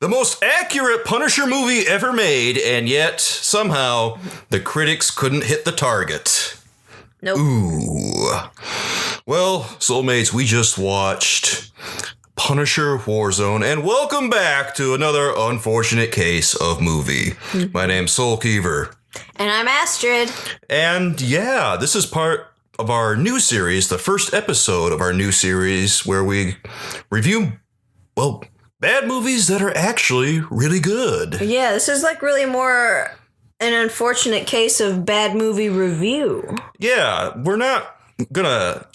The most accurate Punisher movie ever made, and yet, somehow, the critics couldn't hit the target. Nope. Ooh. Well, soulmates, we just watched Punisher Warzone, and welcome back to another unfortunate case of movie. My name's Soul Keever. And I'm Astrid. And yeah, this is part of our new series, the first episode of our new series, where we review, well, bad movies that are actually really good. Yeah, this is like really more an unfortunate case of bad movie review. Yeah, we're not gonna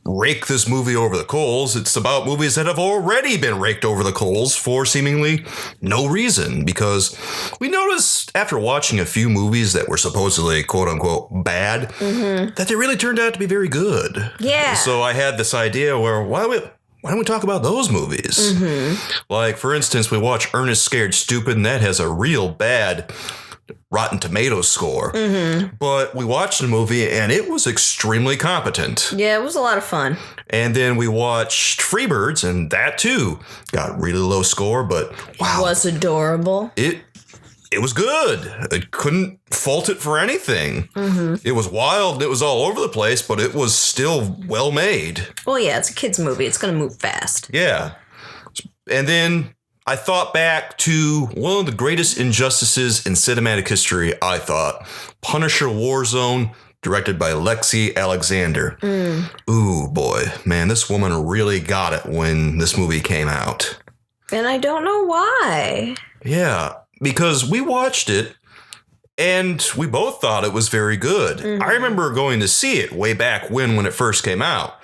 rake this movie over the coals. It's about movies that have already been raked over the coals for seemingly no reason, because we noticed after watching a few movies that were supposedly quote-unquote bad, that they really turned out to be very good. Yeah. So I had this idea where, why don't we talk about those movies? Like, for instance, we watch Ernest Scared Stupid, and that has a real bad Rotten Tomatoes score. But we watched the movie, and it was extremely competent. Yeah, it was a lot of fun. And then we watched Freebirds, and that, too, got really low score, but wow. It was adorable. It was good. I couldn't fault it for anything. It was wild, and it was all over the place, but it was still well made. Well, yeah, it's a kid's movie. It's going to move fast. Yeah. And then I thought back to one of the greatest injustices in cinematic history, I thought. Punisher Warzone, directed by Lexi Alexander. Ooh, boy. Man, this woman really got it when this movie came out. And I don't know why. Yeah, because we watched it, and we both thought it was very good. I remember going to see it way back when it first came out.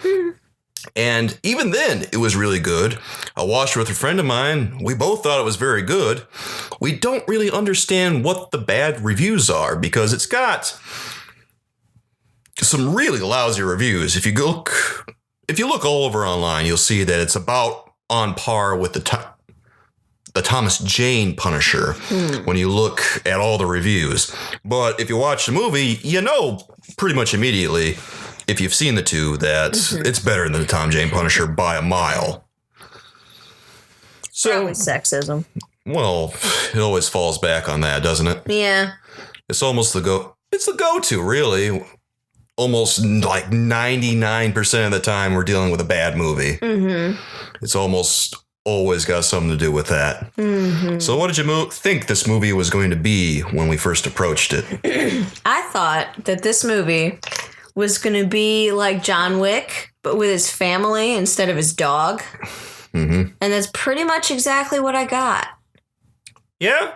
And even then, it was really good. I watched it with a friend of mine. We both thought it was very good. We don't really understand what the bad reviews are, because it's got some really lousy reviews. If you look all over online, you'll see that it's about on par with the Thomas Jane Punisher when you look at all the reviews. But if you watch the movie, you know pretty much immediately, if you've seen the two, that it's better than the Tom Jane Punisher by a mile. So, Probably sexism. well, it always falls back on that, doesn't it? Yeah. It's almost the go-to, really. Almost like 99% of the time we're dealing with a bad movie. It's almost always got something to do with that. So what did you think this movie was going to be when we first approached it? I thought that this movie was going to be like John Wick, but with his family instead of his dog. And that's pretty much exactly what I got. Yeah?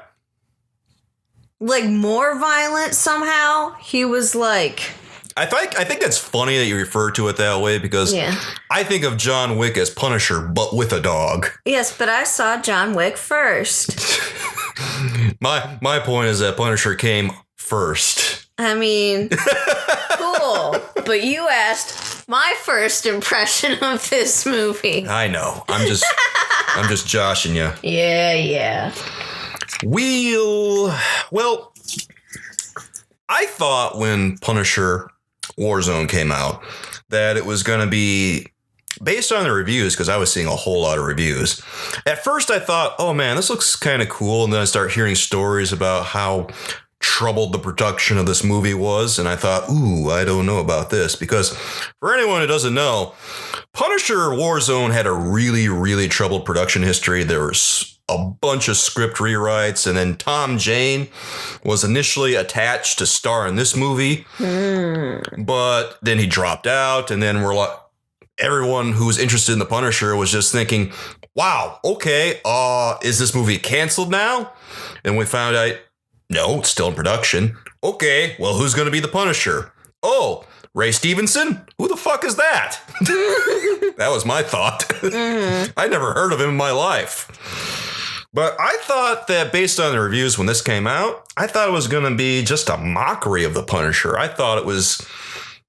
Like, more violent somehow. He was like... I think that's funny that you refer to it that way, because I think of John Wick as Punisher, but with a dog. Yes, but I saw John Wick first. My point is that Punisher came first. I mean, cool. But you asked my first impression of this movie. I know. I'm just joshing you. Yeah. Well, I thought when Punisher Warzone came out that it was going to be based on the reviews, because I was seeing a whole lot of reviews. At first I thought, oh man, this looks kind of cool. And then I started hearing stories about how troubled the production of this movie was. And I thought, ooh, I don't know about this, because for anyone who doesn't know, Punisher Warzone had a really, really troubled production history. There was a bunch of script rewrites, and then Tom Jane was initially attached to star in this movie, but then he dropped out, and then everyone who was interested in the Punisher was just thinking, wow, okay, is this movie canceled now? And we found out, no, it's still in production. Okay, well, who's going to be the Punisher? Oh, Ray Stevenson? Who the fuck is that? That was my thought. I never heard of him in my life. But I thought that based on the reviews when this came out, I thought it was going to be just a mockery of the Punisher. I thought it was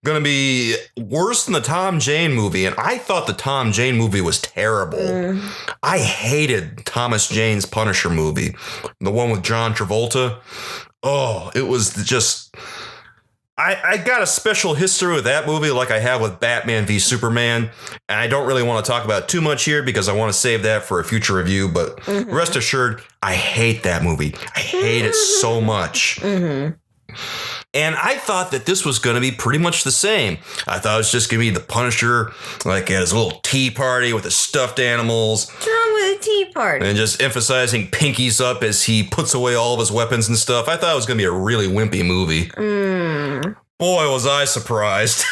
going to be worse than the Tom Jane movie, and I thought the Tom Jane movie was terrible. I hated Thomas Jane's Punisher movie, the one with John Travolta. Oh, it was just... I got a special history with that movie like I have with Batman v Superman. And I don't really want to talk about it too much here because I want to save that for a future review. But rest assured, I hate that movie. I hate it so much. And I thought that this was going to be pretty much the same. I thought it was just going to be the Punisher, like at his little tea party with his stuffed animals. What's wrong with a tea party? And just emphasizing pinkies up as he puts away all of his weapons and stuff. I thought it was going to be a really wimpy movie. Boy, was I surprised.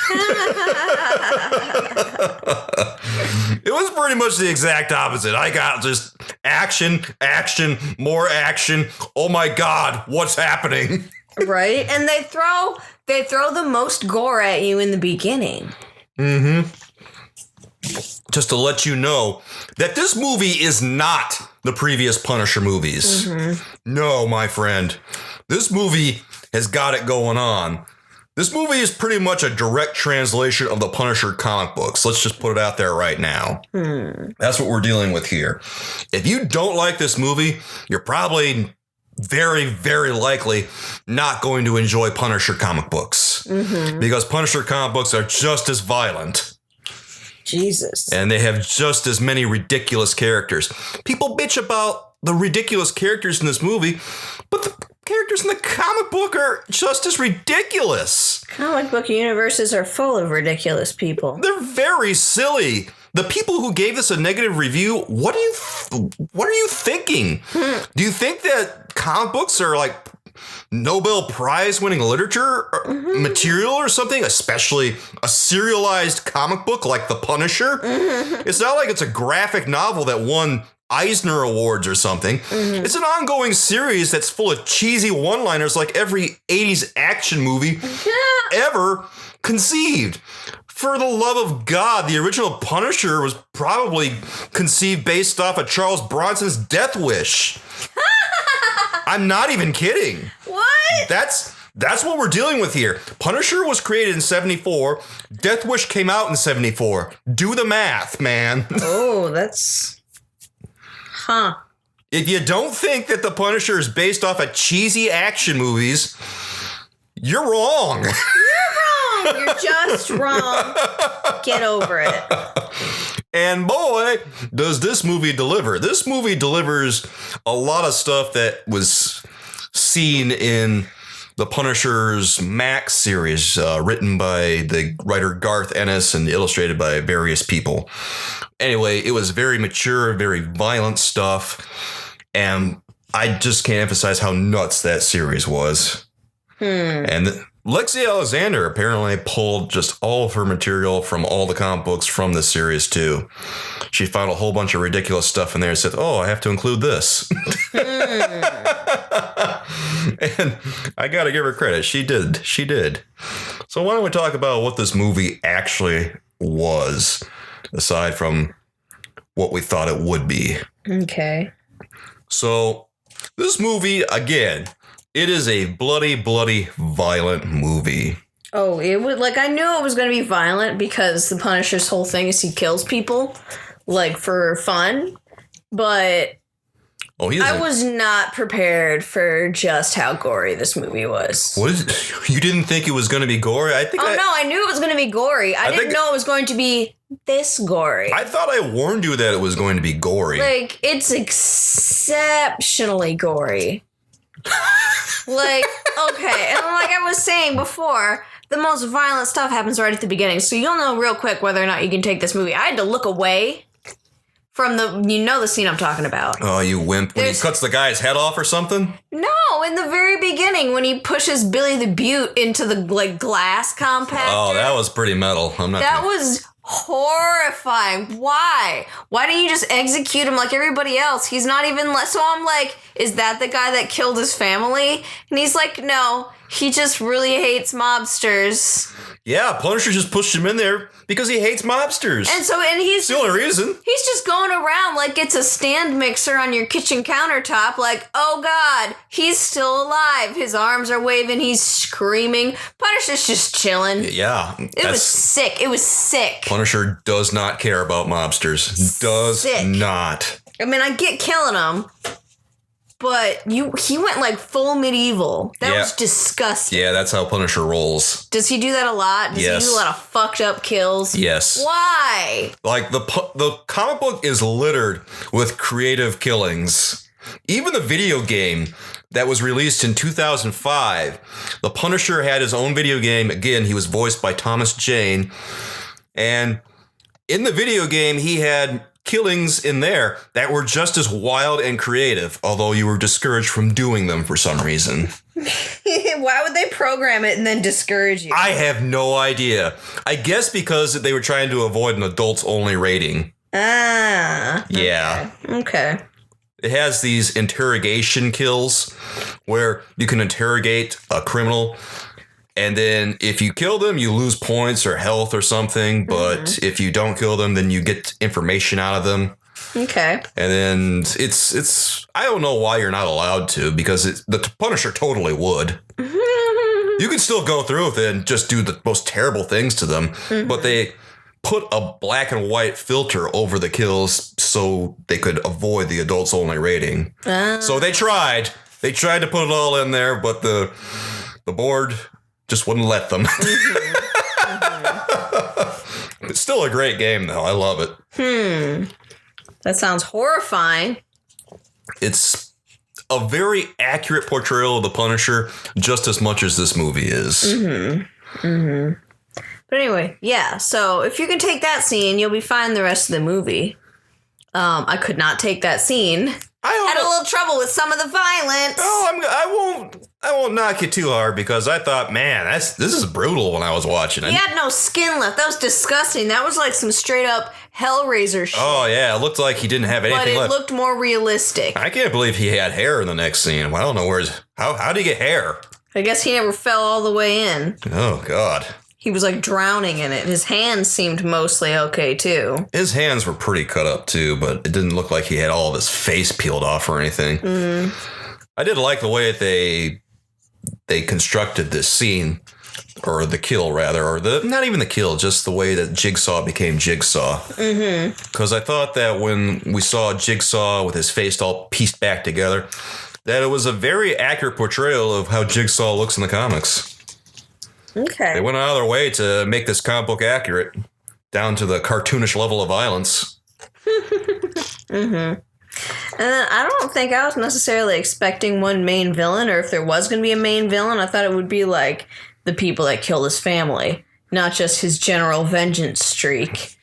It was pretty much the exact opposite. I got just action, more action. Oh my God, what's happening? Right? And they throw the most gore at you in the beginning. Just to let you know that this movie is not the previous Punisher movies. No, my friend. This movie has got it going on. This movie is pretty much a direct translation of the Punisher comic books. Let's just put it out there right now. That's what we're dealing with here. If you don't like this movie, you're probably very, very likely not going to enjoy Punisher comic books. Because Punisher comic books are just as violent. Jesus. And they have just as many ridiculous characters. People bitch about the ridiculous characters in this movie, but the characters in the comic book are just as ridiculous. Comic book universes are full of ridiculous people. They're very silly. The people who gave this a negative review, what are you thinking? Do you think that comic books are like Nobel Prize winning literature material or something, especially a serialized comic book like The Punisher? It's not like it's a graphic novel that won Eisner Awards or something. It's an ongoing series that's full of cheesy one-liners like every 80s action movie ever conceived. For the love of God, the original Punisher was probably conceived based off of Charles Bronson's Death Wish. I'm not even kidding. What? That's what we're dealing with here. Punisher was created in 74. Death Wish came out in 74. Do the math, man. Oh, that's... Huh. If you don't think that the Punisher is based off of cheesy action movies, you're wrong. You're just wrong. Get over it. And boy, does this movie deliver. This movie delivers a lot of stuff that was seen in the Punisher's Max series, written by the writer Garth Ennis and illustrated by various people. Anyway, it was very mature, very violent stuff. And I just can't emphasize how nuts that series was. And Lexi Alexander apparently pulled just all of her material from all the comic books from this series, too. She found a whole bunch of ridiculous stuff in there and said, oh, I have to include this. And I got to give her credit. She did. So why don't we talk about what this movie actually was, aside from what we thought it would be. Okay. So this movie, again, it is a bloody, violent movie. Oh, it would, like, I knew it was going to be violent because the Punisher's whole thing is he kills people, like, for fun. But I was not prepared for just how gory this movie was. What is it? You didn't think it was going to be gory? No, I knew it was going to be gory. I didn't know it was going to be this gory. I thought I warned you that it was going to be gory. Like, it's exceptionally gory. Like, okay, and like I was saying before, the most violent stuff happens right at the beginning, so you'll know real quick whether or not you can take this movie. I had to look away from the scene I'm talking about. Oh, you wimp. When he cuts the guy's head off or something? No, in the very beginning, when he pushes Billy the Beaut into the, like, glass compactor. Oh, that was pretty metal. That was horrifying. Why didn't you just execute him like everybody else? He's not even so I'm like, is that the guy that killed his family? And he's like, no, he just really hates mobsters. Yeah, Punisher just pushed him in there because he hates mobsters. And he's the only reason. He's just going around like it's a stand mixer on your kitchen countertop, like, oh God, he's still alive. His arms are waving, he's screaming. Punisher's just chilling. Yeah. It was sick. Punisher does not care about mobsters. Does not. I mean, I get killing them, But he went like full medieval. That was disgusting. Yeah, that's how Punisher rolls. Does he do that a lot? Does he do a lot of fucked up kills? Yes. Why? Like, the comic book is littered with creative killings. Even the video game that was released in 2005, the Punisher had his own video game. Again, he was voiced by Thomas Jane. And in the video game, he had killings in there that were just as wild and creative, although you were discouraged from doing them for some reason. Why would they program it and then discourage you? I have no idea. I guess because they were trying to avoid an adults-only rating. Ah. Yeah. Okay. It has these interrogation kills where you can interrogate a criminal, and then if you kill them, you lose points or health or something. But if you don't kill them, then you get information out of them. Okay. And then it's I don't know why you're not allowed to, because the Punisher totally would. You can still go through with it and just do the most terrible things to them, but they put a black and white filter over the kills so they could avoid the adults only rating. So they tried to put it all in there, but the board just wouldn't let them. It's still a great game though. I love it. That sounds horrifying. It's a very accurate portrayal of the Punisher, just as much as this movie is. But anyway, yeah, so if you can take that scene, you'll be fine the rest of the movie. I could not take that scene. Had a little trouble with some of the violence. Oh, I won't knock you too hard, because I thought, man, this is brutal when I was watching it. He had no skin left. That was disgusting. That was like some straight up Hellraiser shit. Oh, yeah, it looked like he didn't have anything left. But it looked more realistic. I can't believe he had hair in the next scene. I don't know how did he get hair? I guess he never fell all the way in. Oh, God. He was like drowning in it. His hands seemed mostly okay, too. His hands were pretty cut up, too, but it didn't look like he had all of his face peeled off or anything. I did like the way they constructed this scene, or the kill, rather, or not even the kill, just the way that Jigsaw became Jigsaw. Because I thought that when we saw Jigsaw with his face all pieced back together, that it was a very accurate portrayal of how Jigsaw looks in the comics. Okay. They went out of their way to make this comic book accurate, down to the cartoonish level of violence. And then I don't think I was necessarily expecting one main villain, or if there was going to be a main villain, I thought it would be like the people that killed his family, not just his general vengeance streak.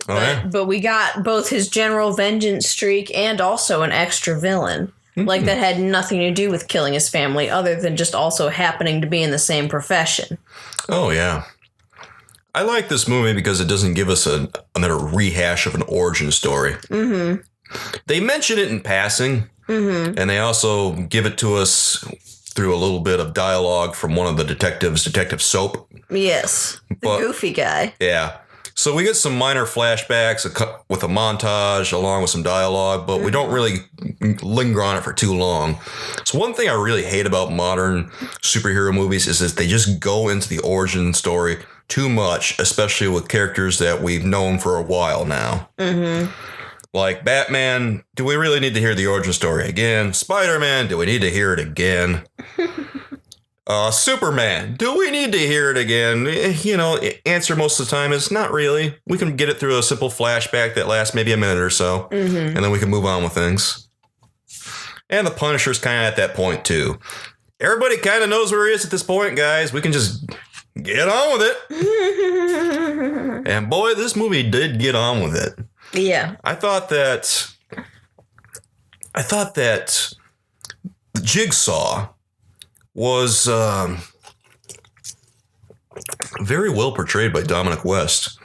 But we got both his general vengeance streak and also an extra villain. Like, that had nothing to do with killing his family, other than just also happening to be in the same profession. Oh, yeah. I like this movie because it doesn't give us another rehash of an origin story. They mention it in passing, and they also give it to us through a little bit of dialogue from one of the detectives, Detective Soap. Yes, the goofy guy. Yeah. So we get some minor flashbacks with a montage along with some dialogue, but we don't really linger on it for too long. So one thing I really hate about modern superhero movies is that they just go into the origin story too much, especially with characters that we've known for a while now. Like Batman, do we really need to hear the origin story again? Spider-Man, do we need to hear it again? Superman, do we need to hear it again? You know, answer most of the time is not really. We can get it through a simple flashback that lasts maybe a minute or so, and then we can move on with things. And the Punisher's kind of at that point, too. Everybody kind of knows where he is at this point, guys. We can just get on with it. And boy, this movie did get on with it. Yeah. I thought that Jigsaw was very well portrayed by Dominic West.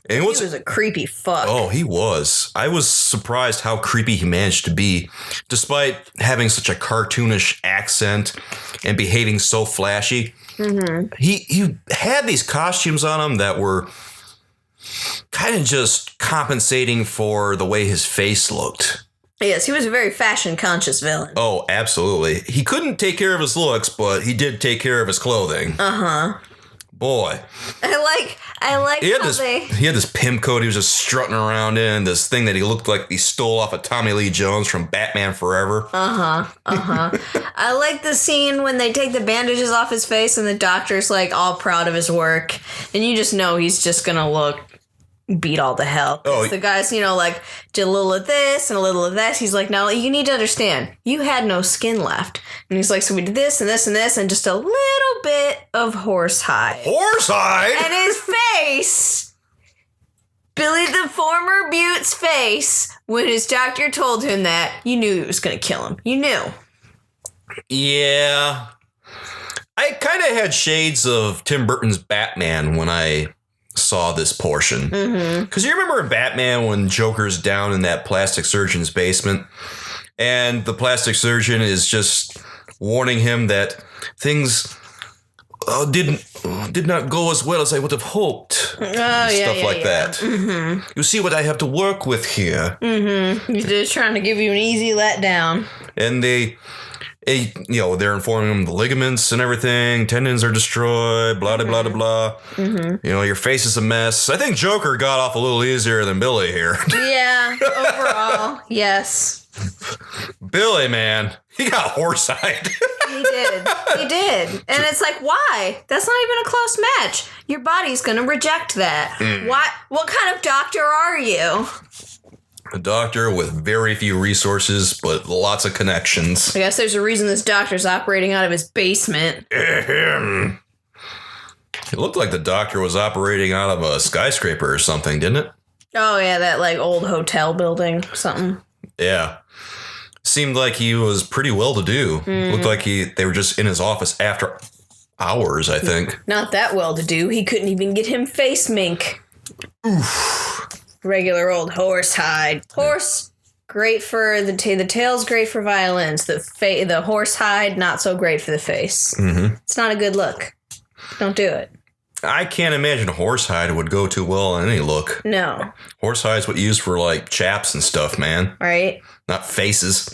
And he was a creepy fuck. Oh, he was. I was surprised how creepy he managed to be, despite having such a cartoonish accent and behaving so flashy. He had these costumes on him that were kind of just compensating for the way his face looked. Yes, he was a very fashion-conscious villain. Oh, absolutely. He couldn't take care of his looks, but he did take care of his clothing. boy. I like He had how he had this pimp coat he was just strutting around in, this thing that he looked like he stole off of Tommy Lee Jones from Batman Forever. I like the scene when they take the bandages off his face and the doctor's like all proud of his work, and you just know he's just gonna look beat all the hell. Oh, the guy's, like, did a little of this and a little of that. He's like, no, you need to understand, you had no skin left. And he's like, so we did this and this and this and just a little bit of horsehide. Horsehide? And his face, Billy the former Butte's face, when his doctor told him that, you knew he was going to kill him. You knew. Yeah. I kind of had shades of Tim Burton's Batman when I saw this portion. Because you remember in Batman when Joker's down in that plastic surgeon's basement and the plastic surgeon is just warning him that things did not go as well as I would have hoped. Stuff like that. You see what I have to work with here. He's just trying to give you an easy letdown. And they're informing him the ligaments and everything, tendons are destroyed, blah, blah, blah, blah. Your face is a mess. I think Joker got off a little easier than Billy here. Yeah, overall, yes. Billy, man, he got horsehide. He did. And it's like, why? That's not even a close match. Your body's going to reject that. What kind of doctor are you? A doctor with very few resources, but lots of connections. I guess there's a reason this doctor's operating out of his basement. It looked like the doctor was operating out of a skyscraper or something, didn't it? Oh, yeah, that, old hotel building, something. Yeah. Seemed like he was pretty well-to-do. Looked like they were just in his office after hours, I think. Not that well-to-do. He couldn't even get him face mink. Oof. Regular old horsehide. Horse, great for the tail's great for violins. The horsehide, not so great for the face. It's not a good look. Don't do it. I can't imagine horsehide would go too well on any look. No. Horsehide's what you use for chaps and stuff, man. Right? Not faces.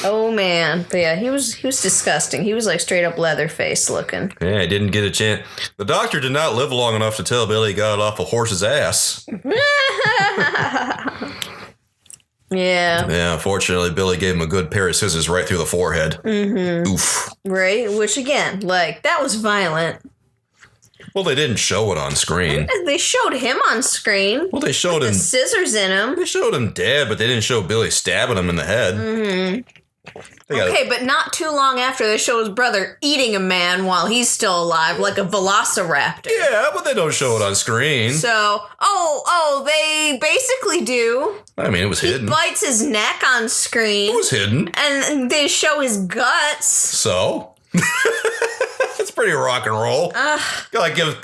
Oh man, but yeah, he was disgusting. He was straight up Leatherface looking. Yeah, he didn't get a chance. The doctor did not live long enough to tell Billy he got it off a horse's ass. Yeah. Yeah, unfortunately, Billy gave him a good pair of scissors right through the forehead. Oof. Right, which again, that was violent. Well, they didn't show it on screen. They showed him on screen. Well, they showed him. The scissors in him. They showed him dead, but they didn't show Billy stabbing him in the head. Okay, but not too long after, they show his brother eating a man while he's still alive, like a velociraptor. Yeah, but they don't show it on screen. So, they basically do. I mean, it was hidden. He bites his neck on screen. It was hidden. And they show his guts. So? It's pretty rock and roll. Gotta give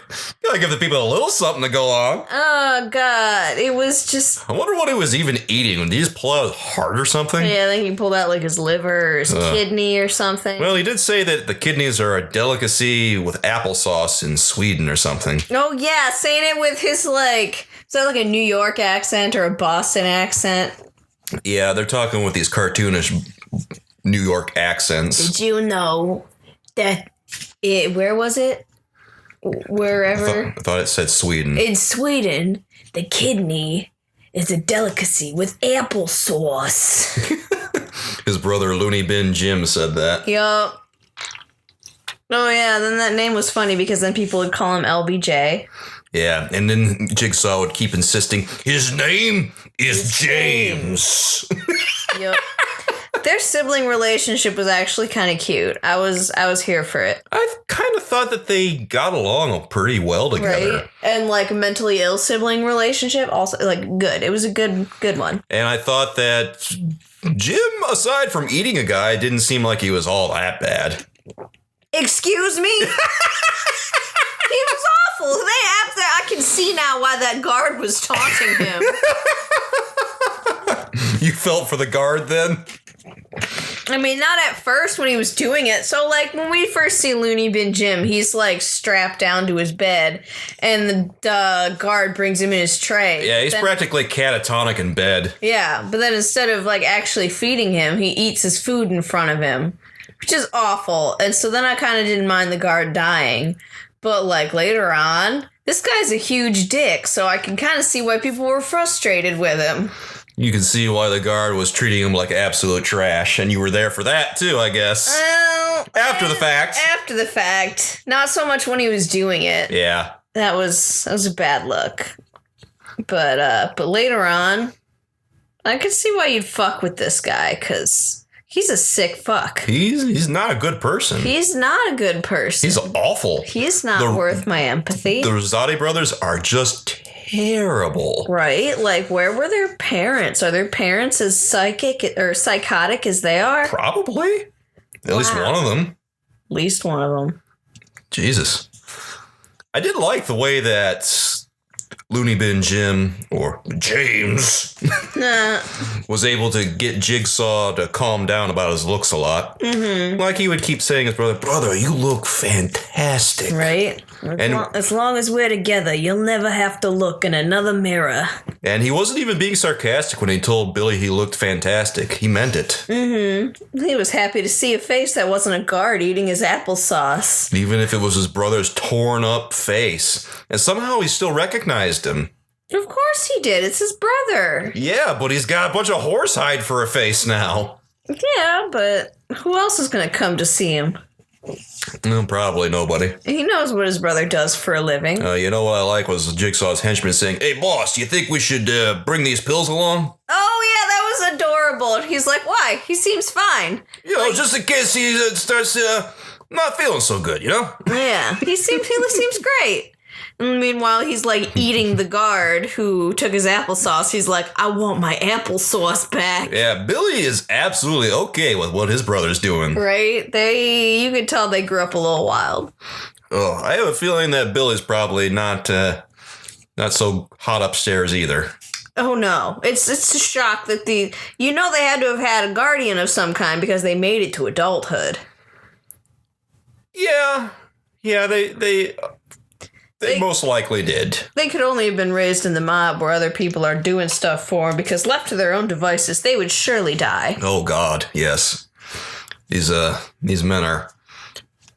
the people a little something to go on. Oh, God. It was just... I wonder what he was even eating. Did he just pull out his heart or something? Yeah, I think he pulled out his liver or his kidney or something. Well, he did say that the kidneys are a delicacy with applesauce in Sweden or something. Oh, yeah. Saying it with his, is that a New York accent or a Boston accent? Yeah, they're talking with these cartoonish New York accents. Did you know that where was it? Wherever. I thought it said Sweden. In Sweden, the kidney is a delicacy with applesauce. His brother Looney Bin Jim said that. Yup. Oh, yeah. Then that name was funny because then people would call him LBJ. Yeah, and then Jigsaw would keep insisting, his name is James. Yup. Their sibling relationship was actually kind of cute. I was here for it. I kind of thought that they got along pretty well together. Right? And mentally ill sibling relationship also good. It was a good one. And I thought that Jim, aside from eating a guy, didn't seem like he was all that bad. Excuse me? He was awful. I can see now why that guard was taunting him. You felt for the guard then? I mean, not at first when he was doing it. So, when we first see Looney Bin Jim, he's, strapped down to his bed, and the guard brings him in his tray. Yeah, he's practically catatonic in bed. Yeah, but then instead of, actually feeding him, he eats his food in front of him. which is awful. And so then I kind of didn't mind the guard dying. But, like, later on, this guy's a huge dick, so I can kind of see why people were frustrated with him. You can see why the guard was treating him like absolute trash, and you were there for that, too, I guess. Well, after the fact. After the fact. Not so much when he was doing it. Yeah. That was a bad look. But later on, I could see why you'd fuck with this guy, because... he's a sick fuck. He's not a good person. He's not a good person. He's awful. He's not worth my empathy. The Rosati brothers are just terrible. Right? Like, where were their parents? Are their parents as psychic or psychotic as they are? Probably. At least one of them. At least one of them. Jesus. I did like the way that Looney Bin Jim, or James, was able to get Jigsaw to calm down about his looks a lot. Mm-hmm. Like he would keep saying to his brother, you look fantastic. Right? As long as we're together, you'll never have to look in another mirror. And he wasn't even being sarcastic when he told Billy he looked fantastic. He meant it. Mm-hmm. He was happy to see a face that wasn't a guard eating his applesauce. Even if it was his brother's torn up face. And somehow he still recognized him. Of course he did. It's his brother. Yeah, but he's got a bunch of horsehide for a face now. Yeah, but who else is going to come to see him? No, probably nobody. He knows what his brother does for a living. You know what I like was Jigsaw's henchman saying, hey, boss, do you think we should bring these pills along? Oh, yeah, that was adorable. He's like, why? He seems fine. You know, just in case he starts not feeling so good, you know? Yeah, he seems great. And meanwhile, he's like eating the guard who took his applesauce. He's like, I want my applesauce back. Yeah, Billy is absolutely okay with what his brother's doing. Right? You could tell they grew up a little wild. Oh, I have a feeling that Billy's probably not so hot upstairs either. Oh no, it's a shock that they had to have had a guardian of some kind because they made it to adulthood. Yeah, they most likely did. They could only have been raised in the mob where other people are doing stuff for them because left to their own devices, they would surely die. Oh God, yes. These men are.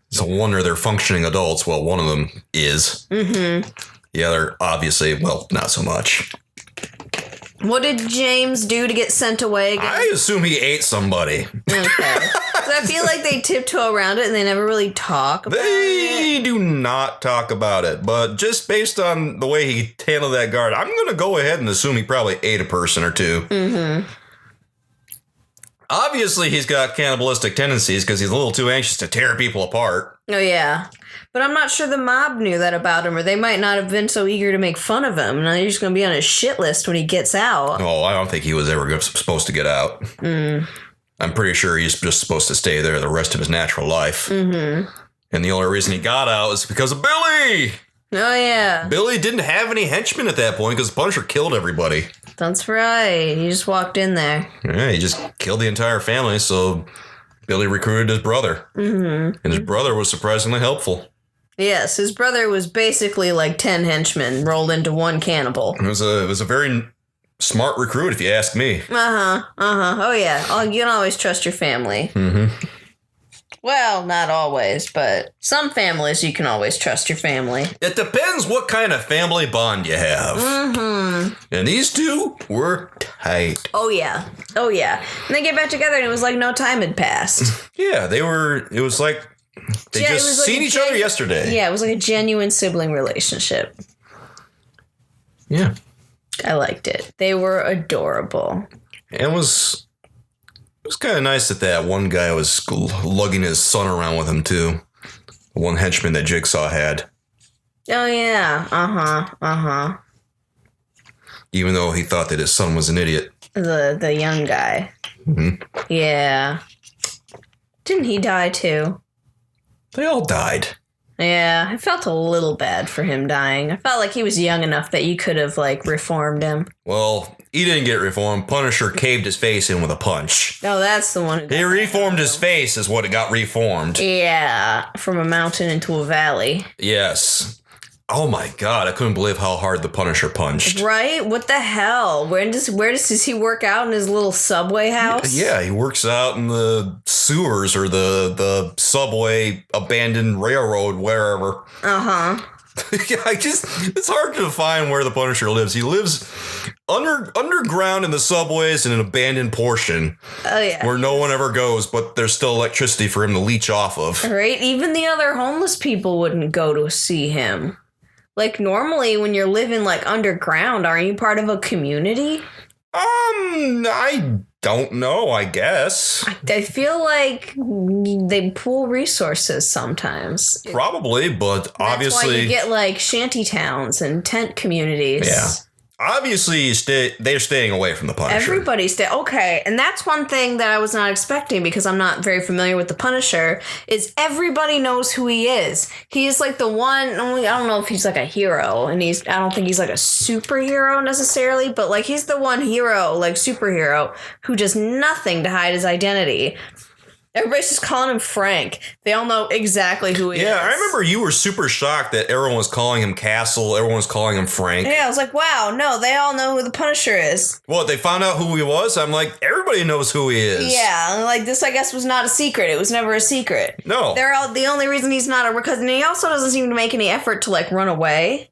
It's a wonder they're functioning adults. Well, one of them is. Mm-hmm. The other, obviously, well, not so much. What did James do to get sent away again? I assume he ate somebody. Okay. So I feel like they tiptoe around it and they never really talk about it. They do not talk about it, but just based on the way he handled that guard, I'm going to go ahead and assume he probably ate a person or two. Mm-hmm. Obviously, he's got cannibalistic tendencies because he's a little too anxious to tear people apart. Oh, yeah. But I'm not sure the mob knew that about him, or they might not have been so eager to make fun of him. Now he's going to be on his shit list when he gets out. Oh, I don't think he was ever supposed to get out. Mm. I'm pretty sure he's just supposed to stay there the rest of his natural life. Mm-hmm. And the only reason he got out is because of Billy. Oh, yeah. Billy didn't have any henchmen at that point because the Punisher killed everybody. That's right. He just walked in there. Yeah, he just killed the entire family, so Billy recruited his brother. Mm-hmm. And his brother was surprisingly helpful. Yes, his brother was basically like 10 henchmen rolled into one cannibal. It was a very smart recruit, if you ask me. Oh, yeah. Oh, you can always trust your family. Mm-hmm. Well, not always, but some families you can always trust your family. It depends what kind of family bond you have. Mm-hmm. And these two were tight. Oh, yeah. And they get back together and it was like no time had passed. Yeah, it was like they just seen each other yesterday. Yeah, it was like a genuine sibling relationship. Yeah. I liked it. They were adorable. It was kind of nice that one guy was lugging his son around with him, too. The one henchman that Jigsaw had. Oh, yeah. Uh-huh. Even though he thought that his son was an idiot. The young guy. Mm-hmm. Yeah. Didn't he die, too? They all died. Yeah, I felt a little bad for him dying. I felt like he was young enough that you could have, reformed him. Well, he didn't get reformed. Punisher caved his face in with a punch. Oh, that's the one. He reformed his face is what it got reformed. Yeah, from a mountain into a valley. Yes. Oh my God, I couldn't believe how hard the Punisher punched. Right? What the hell? Does he work out in his little subway house? Yeah, he works out in the sewers or the subway abandoned railroad, wherever. Uh-huh. Yeah, it's hard to define where the Punisher lives. He lives underground in the subways in an abandoned portion. Oh, yeah. Where no one ever goes, but there's still electricity for him to leech off of. Right? Even the other homeless people wouldn't go to see him. Like, normally when you're living, like, underground, aren't you part of a community? I don't know, I guess. I feel like they pool resources sometimes. Probably, but obviously... That's why you get, like, shanty towns and tent communities. Yeah. Obviously, they're staying away from the Punisher. Okay, and that's one thing that I was not expecting because I'm not very familiar with the Punisher, is everybody knows who he is. He's like the one, I don't know if he's like a hero, and I don't think he's like a superhero necessarily, but like he's the one hero, like superhero, who does nothing to hide his identity. Everybody's just calling him Frank. They all know exactly who he is. Yeah, I remember you were super shocked that everyone was calling him Castle, everyone was calling him Frank. Yeah, I was like, wow, no, they all know who the Punisher is. Well, they found out who he was? I'm like, everybody knows who he is. Yeah, like this, I guess, was not a secret. It was never a secret. No. The only reason he's not because he also doesn't seem to make any effort to, like, run away.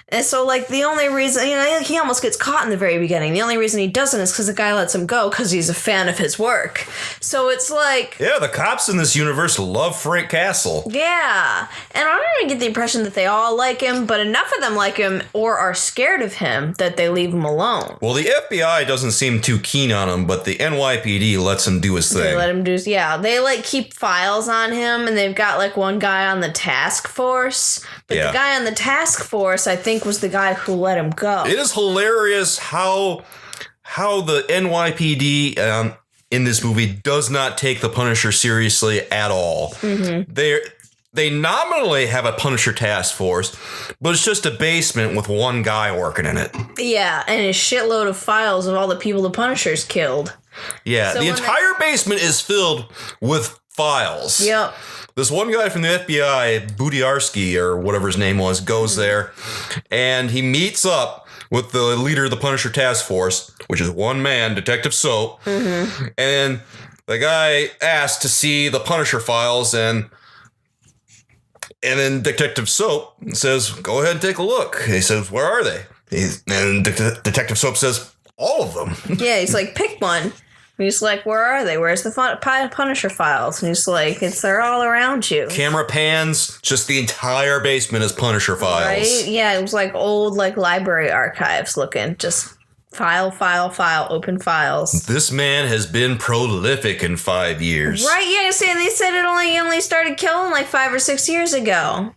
And so, like, the only reason, he almost gets caught in the very beginning. The only reason he doesn't is because the guy lets him go because he's a fan of his work. So it's like... Yeah, the cops in this universe love Frank Castle. Yeah. And I don't really get the impression that they all like him, but enough of them like him or are scared of him that they leave him alone. Well, the FBI doesn't seem too keen on him, but the NYPD lets him do his thing. They let him do... Yeah, they, like, keep files on him, and they've got, like, one guy on the task force. But the guy on the task force, I think, was the guy who let him go. It is hilarious how the NYPD in this movie does not take the Punisher seriously at all. Mm-hmm. They nominally have a Punisher task force, but it's just a basement with one guy working in it. Yeah, and a shitload of files of all the people the Punisher's killed. Yeah, so the entire basement is filled with files. Yep. This one guy from the FBI, Budiarski, or whatever his name was, goes there, and he meets up with the leader of the Punisher Task Force, which is one man, Detective Soap, and the guy asks to see the Punisher files, and then Detective Soap says, go ahead and take a look. He says, where are they? And Detective Soap says, all of them. Yeah, he's like, pick one. And he's like, where are they? Where's the Punisher files? And he's like, they're all around you. Camera pans, just the entire basement is Punisher files. Right? Yeah, it was like old, like, library archives looking. Just file, open files. This man has been prolific in 5 years. Right, yeah, and they said he only started killing like 5 or 6 years ago.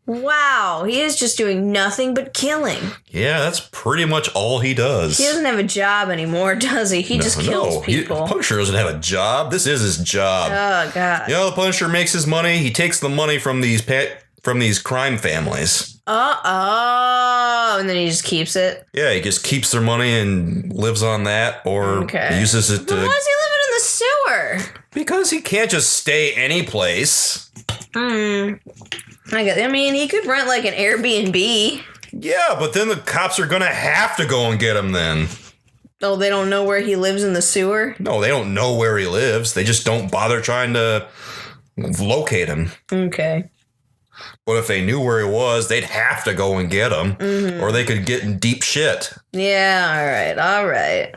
Wow, he is just doing nothing but killing. Yeah, that's pretty much all he does. He doesn't have a job anymore, does he? He just kills people. Punisher doesn't have a job. This is his job. Oh, God. You know, the Punisher makes his money. He takes the money from these crime families. And then he just keeps it? Yeah, he just keeps their money and lives on that, or uses it to... But why is he living in the sewer? Because he can't just stay any place. I mean, he could rent like an Airbnb. Yeah, but then the cops are going to have to go and get him then. Oh, they don't know where he lives in the sewer? No, they don't know where he lives. They just don't bother trying to locate him. Okay. But if they knew where he was, they'd have to go and get him. Mm-hmm. Or they could get in deep shit. Yeah, all right.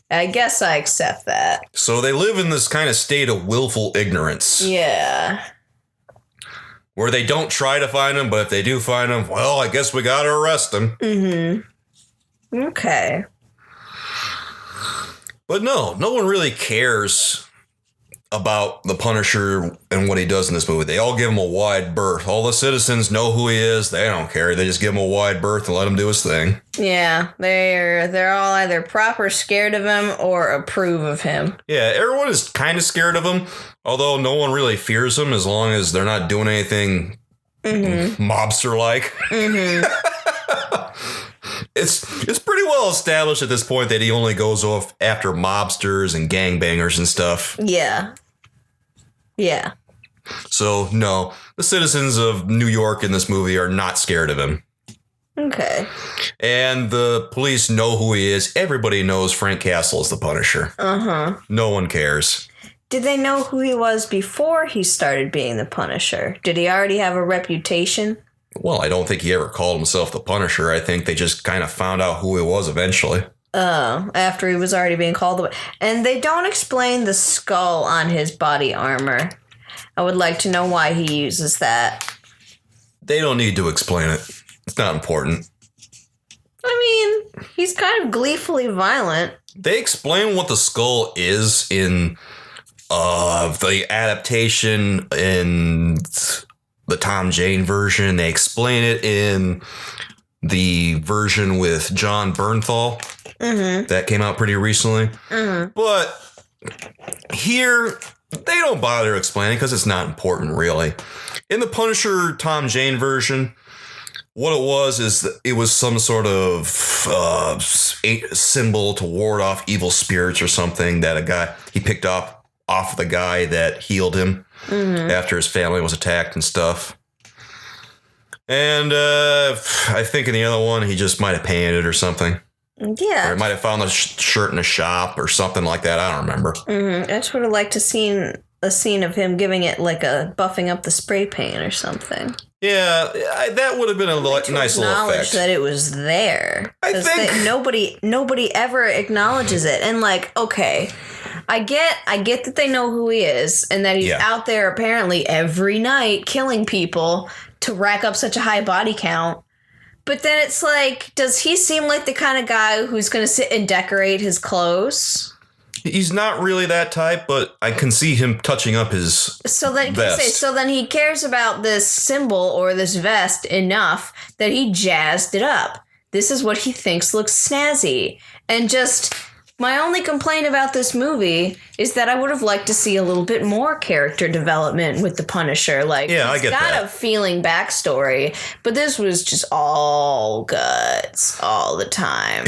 I guess I accept that. So they live in this kind of state of willful ignorance. Yeah. Where they don't try to find him, but if they do find him, well, I guess we gotta arrest him. Mm-hmm. Okay. But no one really cares about the Punisher and what he does in this movie. They all give him a wide berth. All the citizens know who he is. They don't care. They just give him a wide berth and let him do his thing. Yeah, they're all either proper scared of him or approve of him. Yeah, everyone is kind of scared of him, although no one really fears him as long as they're not doing anything mobster-like. Mm-hmm. It's pretty well established at this point that he only goes off after mobsters and gangbangers and stuff. Yeah. Yeah. So, no, the citizens of New York in this movie are not scared of him. Okay. And the police know who he is. Everybody knows Frank Castle is the Punisher. Uh-huh. No one cares. Did they know who he was before he started being the Punisher? Did he already have a reputation? Well, I don't think he ever called himself the Punisher. I think they just kind of found out who he was eventually. Oh, after he was already being called away. And they don't explain the skull on his body armor. I would like to know why he uses that. They don't need to explain it. It's not important. I mean, he's kind of gleefully violent. They explain what the skull is in the adaptation in the Tom Jane version. They explain it in the version with John Bernthal that came out pretty recently. But here, they don't bother explaining because it's not important, really. In the Punisher Tom Jane version, what it was is that it was some sort of symbol to ward off evil spirits or something that a guy he picked up off the guy that healed him after his family was attacked and stuff. And I think in the other one, he just might have painted it or something. Yeah. Or he might have found the shirt in a shop or something like that. I don't remember. I just would have liked to seen a scene of him giving it like a buffing up the spray paint or something. Yeah, that would have been a nice little effect. That it was there. I think nobody ever acknowledges it. And like, okay, I get that they know who he is and that he's out there apparently every night killing people to rack up such a high body count. But then it's like, does he seem like the kind of guy who's going to sit and decorate his clothes? He's not really that type, but I can see him touching up his vest. So then he cares about this symbol or this vest enough that he jazzed it up. This is what he thinks looks snazzy. And just my only complaint about this movie is that I would have liked to see a little bit more character development with the Punisher. Like, I get that. He's got a feeling backstory, but this was just all guts all the time.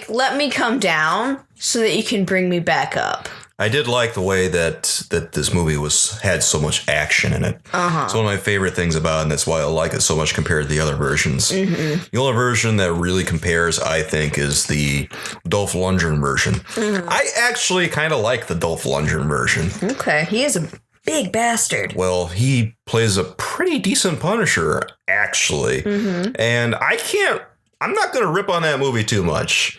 Let me come down so that you can bring me back up. I did like the way that this movie had so much action in it. It's one of my favorite things about it, and that's why I like it so much compared to the other versions. The only version that really compares, I think, is the Dolph Lundgren version. I actually kind of like the Dolph Lundgren version. Okay, he is a big bastard. Well, he plays a pretty decent Punisher, actually. And I'm not going to rip on that movie too much.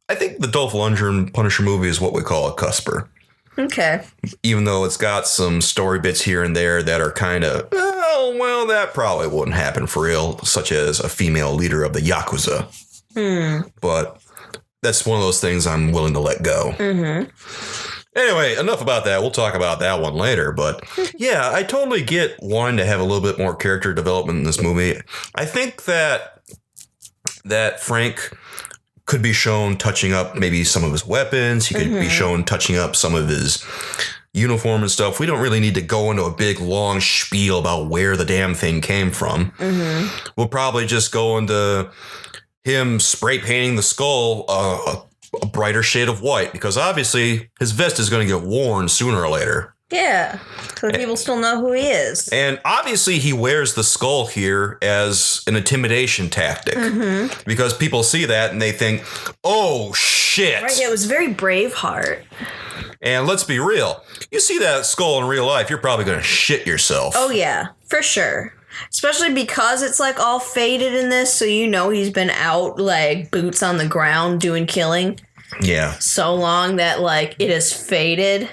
I think the Dolph Lundgren Punisher movie is what we call a cusper. Okay. Even though it's got some story bits here and there that are kind of, that probably wouldn't happen for real, such as a female leader of the Yakuza. But that's one of those things I'm willing to let go. Anyway, enough about that. We'll talk about that one later. But yeah, I totally get wanting to have a little bit more character development in this movie. I think that Frank could be shown touching up maybe some of his weapons. He could be shown touching up some of his uniform and stuff. We don't really need to go into a big, long spiel about where the damn thing came from. We'll probably just go into him spray painting the skull a brighter shade of white, because obviously his vest is going to get worn sooner or later. Yeah, so people still know who he is. And obviously he wears the skull here as an intimidation tactic, because people see that and they think, oh, shit. Right, yeah, it was very Braveheart. And let's be real. You see that skull in real life, you're probably going to shit yourself. Oh, yeah, for sure. Especially because it's like all faded in this, so you know he's been out like boots on the ground doing killing. Yeah. So long that like it is faded.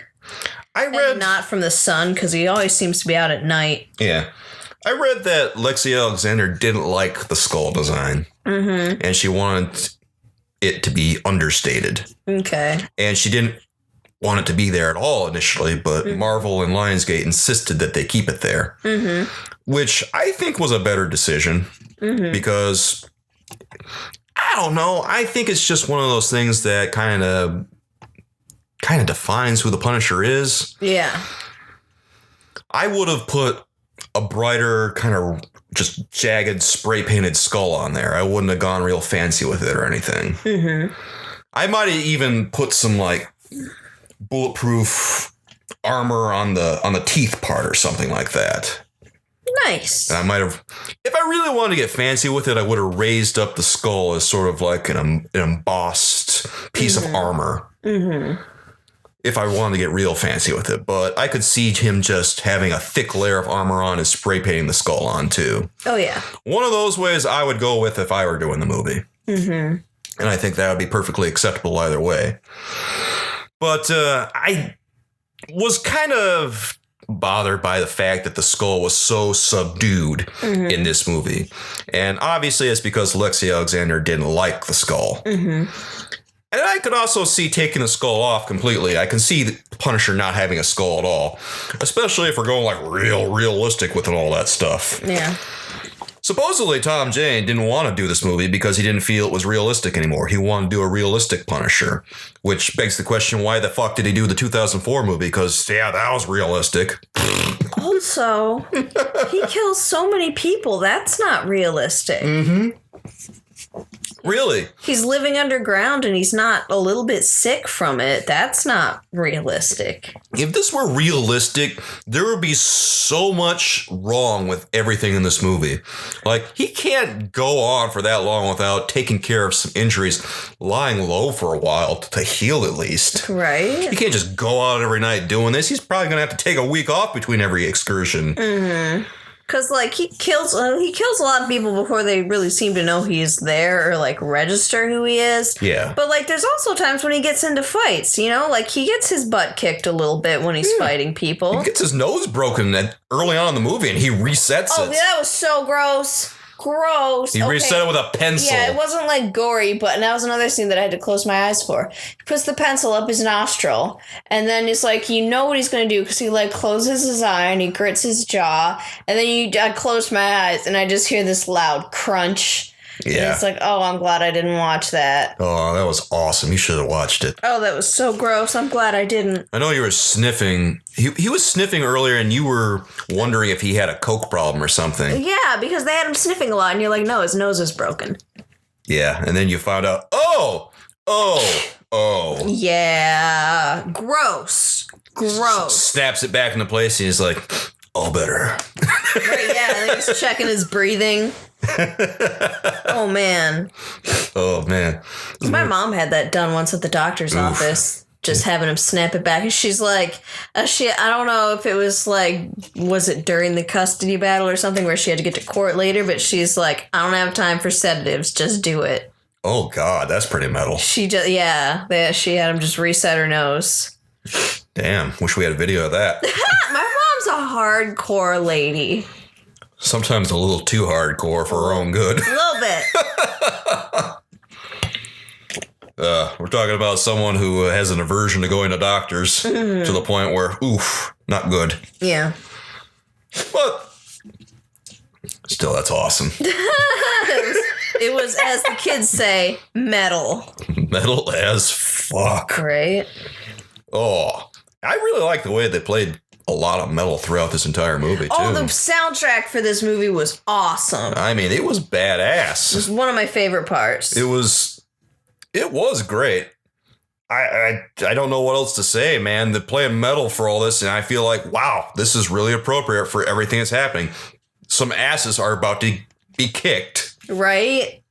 And not from the sun, because he always seems to be out at night. Yeah. I read that Lexi Alexander didn't like the skull design. And she wanted it to be understated. Okay. And she didn't want it to be there at all initially, but Marvel and Lionsgate insisted that they keep it there. Which I think was a better decision. Because, I don't know, I think it's just one of those things that kind of defines who the Punisher is. Yeah. I would have put a brighter, kind of just jagged, spray painted skull on there. I wouldn't have gone real fancy with it or anything. I might have even put some like bulletproof armor on the teeth part or something like that. Nice. And I might have, if I really wanted to get fancy with it, I would have raised up the skull as sort of like an embossed piece of armor. Mm-hmm. If I wanted to get real fancy with it. But I could see him just having a thick layer of armor on and spray painting the skull on too. Oh, yeah. One of those ways I would go with if I were doing the movie. Mm-hmm. And I think that would be perfectly acceptable either way. But I was kind of bothered by the fact that the skull was so subdued in this movie. And obviously it's because Lexi Alexander didn't like the skull. Mm-hmm. And I could also see taking the skull off completely. I can see the Punisher not having a skull at all, especially if we're going like realistic with all that stuff. Yeah. Supposedly, Tom Jane didn't want to do this movie because he didn't feel it was realistic anymore. He wanted to do a realistic Punisher, which begs the question, why the fuck did he do the 2004 movie? Because, yeah, that was realistic. Also, he kills so many people. That's not realistic. Mm-hmm. Really? He's living underground and he's not a little bit sick from it. That's not realistic. If this were realistic, there would be so much wrong with everything in this movie. Like, he can't go on for that long without taking care of some injuries, lying low for a while to heal at least. Right. He can't just go out every night doing this. He's probably going to have to take a week off between every excursion. Mm-hmm. Because, like, he kills a lot of people before they really seem to know he's there or, like, register who he is. Yeah. But, like, there's also times when he gets into fights, you know? Like, he gets his butt kicked a little bit when he's fighting people. He gets his nose broken early on in the movie, and he resets it. Oh, that was so gross. Gross. He reset it with a pencil. Yeah, it wasn't like gory, but that was another scene that I had to close my eyes for. He puts the pencil up his nostril, and then it's like, you know what he's going to do, because he like closes his eye and he grits his jaw, and then I close my eyes and I just hear this loud crunch. Yeah. And it's like, oh, I'm glad I didn't watch that. Oh, that was awesome. You should have watched it. Oh, that was so gross. I'm glad I didn't. I know you were sniffing. He was sniffing earlier, and you were wondering if he had a coke problem or something. Yeah, because they had him sniffing a lot, and you're like, no, his nose is broken. Yeah, and then you found out, oh. Yeah, gross. Snaps it back into place, and he's like, all better. Right, yeah, and he's checking his breathing. Oh, man. Oh, man. My mom had that done once at the doctor's office, just having him snap it back. And she's like, I don't know if it was like, was it during the custody battle or something where she had to get to court later, but she's like, I don't have time for sedatives, just do it. Oh, God, that's pretty metal. She had him just reset her nose. Damn, wish we had a video of that. My mom's a hardcore lady. Sometimes a little too hardcore for her own good. A little bit. We're talking about someone who has an aversion to going to doctors to the point where, oof, not good. Yeah. But still, that's awesome. It was, as the kids say, metal. Metal as fuck. Right? Oh, I really like the way they played a lot of metal throughout this entire movie, too. Oh, the soundtrack for this movie was awesome. I mean, it was badass. It was one of my favorite parts. It was great. I don't know what else to say, man. They're playing metal for all this, and I feel like, wow, this is really appropriate for everything that's happening. Some asses are about to be kicked. Right?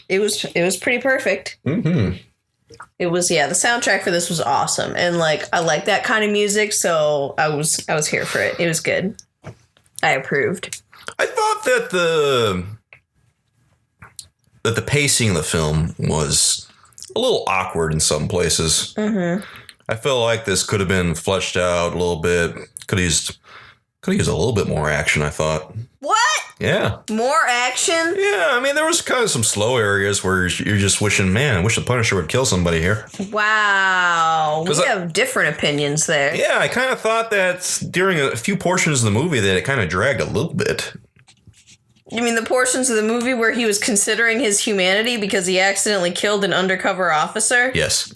It was pretty perfect. Mm-hmm. It was, the soundtrack for this was awesome. And, like, I like that kind of music, so I was here for it. It was good. I approved. I thought that the pacing of the film was a little awkward in some places. Mm-hmm. I felt like this could have been fleshed out a little bit. Could have used a little bit more action, I thought. What? Yeah. More action? Yeah, I mean, there was kind of some slow areas where you're just wishing, man, I wish the Punisher would kill somebody here. Wow. We have different opinions there. Yeah, I kind of thought that during a few portions of the movie that it kind of dragged a little bit. You mean the portions of the movie where he was considering his humanity because he accidentally killed an undercover officer? Yes.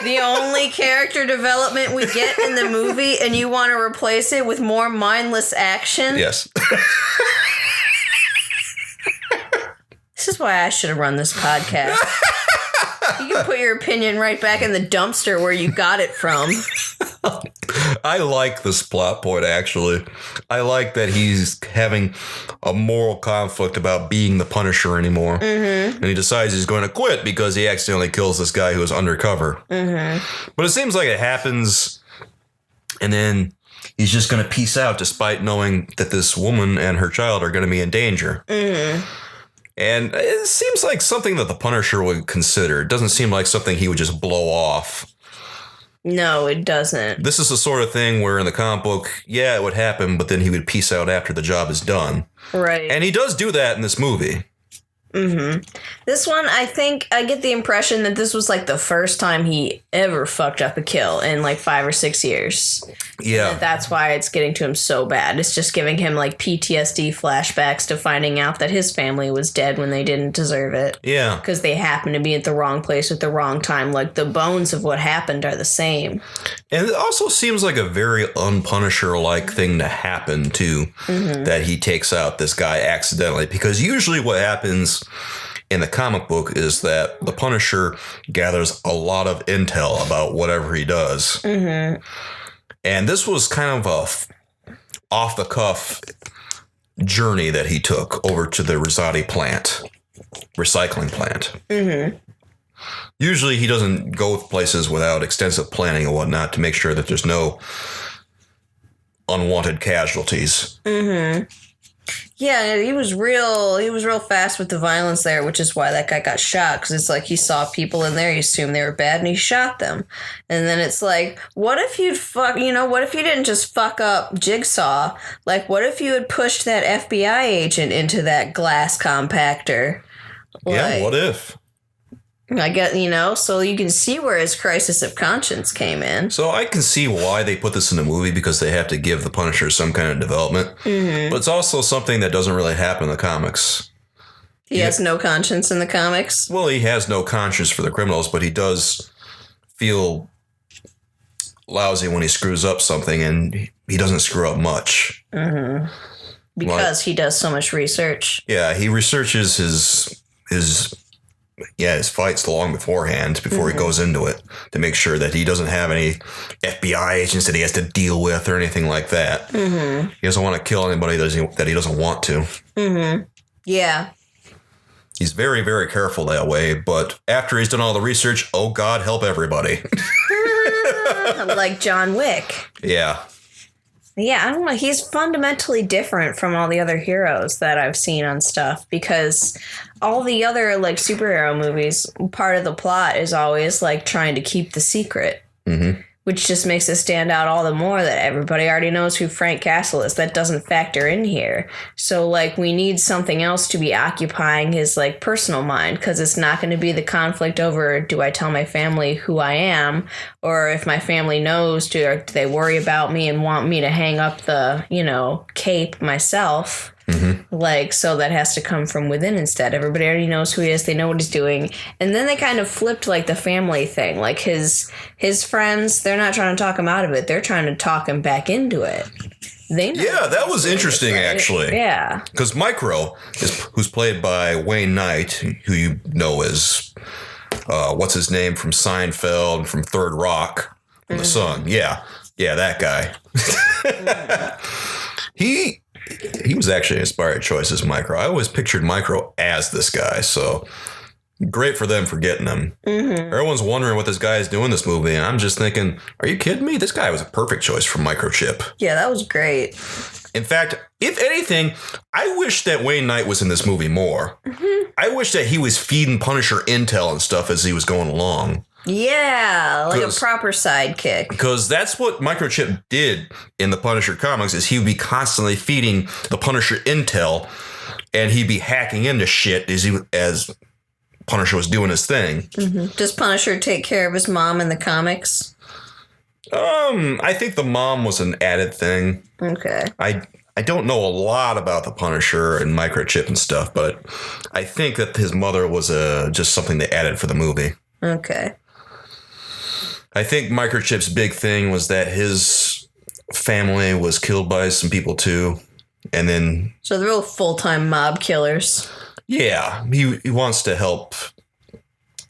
The only character development we get in the movie, and you want to replace it with more mindless action? Yes. This is why I should have run this podcast. You can put your opinion right back in the dumpster where you got it from. I like this plot point, actually. I like that he's having a moral conflict about being the Punisher anymore. Mm-hmm. And he decides he's going to quit because he accidentally kills this guy who was undercover. Mm-hmm. But it seems like it happens, and then he's just going to peace out despite knowing that this woman and her child are going to be in danger. Mm-hmm. And it seems like something that the Punisher would consider. It doesn't seem like something he would just blow off. No, it doesn't. This is the sort of thing where in the comic book, yeah, it would happen, but then he would peace out after the job is done. Right. And he does do that in this movie. Mm-hmm. This one, I think I get the impression that this was like the first time he ever fucked up a kill in like 5 or 6 years. Yeah. And that's why it's getting to him so bad. It's just giving him like PTSD flashbacks to finding out that his family was dead when they didn't deserve it. Yeah. Because they happened to be at the wrong place at the wrong time. Like the bones of what happened are the same. And it also seems like a very unpunisher-like thing to happen too, that he takes out this guy accidentally. Because usually what happens in the comic book is that the Punisher gathers a lot of intel about whatever he does. Mm-hmm. And this was kind of a off-the-cuff journey that he took over to the Rosati plant, recycling plant. Mm-hmm. Usually he doesn't go places without extensive planning and whatnot to make sure that there's no unwanted casualties. Mm-hmm. Yeah, he was real fast with the violence there, which is why that guy got shot. Because it's like he saw people in there, he assumed they were bad, and he shot them. And then it's like, what if what if you didn't just fuck up Jigsaw? Like, what if you had pushed that FBI agent into that glass compactor? Yeah, what if? I get, so you can see where his crisis of conscience came in. So I can see why they put this in the movie, because they have to give the Punisher some kind of development. Mm-hmm. But it's also something that doesn't really happen in the comics. He has no conscience in the comics? Well, he has no conscience for the criminals, but he does feel lousy when he screws up something, and he doesn't screw up much. Mm-hmm. Because he does so much research. Yeah, he researches his fights long beforehand, before he goes into it, to make sure that he doesn't have any FBI agents that he has to deal with or anything like that. Mm-hmm. He doesn't want to kill anybody that he doesn't want to. Mm-hmm. Yeah. He's very, very careful that way, but after he's done all the research, oh God, help everybody. Like John Wick. Yeah. Yeah, I don't know. He's fundamentally different from all the other heroes that I've seen on stuff, because all the other like superhero movies, part of the plot is always like trying to keep the secret, which just makes it stand out all the more that everybody already knows who Frank Castle is. That doesn't factor in here. So like we need something else to be occupying his like personal mind, because it's not going to be the conflict over, do I tell my family who I am, or if my family knows, do they worry about me and want me to hang up the, cape myself. Mm-hmm. Like, so that has to come from within instead. Everybody already knows who he is. They know what he's doing. And then they kind of flipped like the family thing. Like his friends, they're not trying to talk him out of it. They're trying to talk him back into it. They know. Yeah, that was interesting, right? Actually. Yeah. Because Micro, who's played by Wayne Knight, who you know as, what's his name, from Seinfeld and from Third Rock, from The Sun. Yeah, that guy. He was actually an inspired choice as Micro. I always pictured Micro as this guy, so great for them for getting him. Mm-hmm. Everyone's wondering what this guy is doing in this movie, and I'm just thinking, are you kidding me? This guy was a perfect choice for Microchip. Yeah, that was great. In fact, if anything, I wish that Wayne Knight was in this movie more. Mm-hmm. I wish that he was feeding Punisher intel and stuff as he was going along. Yeah, like a proper sidekick. Because that's what Microchip did in the Punisher comics, is he would be constantly feeding the Punisher intel, and he'd be hacking into shit as Punisher was doing his thing. Mm-hmm. Does Punisher take care of his mom in the comics? I think the mom was an added thing. Okay. I don't know a lot about the Punisher and Microchip and stuff, but I think that his mother was just something they added for the movie. Okay. I think Microchip's big thing was that his family was killed by some people too. And then... So they're real full-time mob killers. Yeah. He wants to help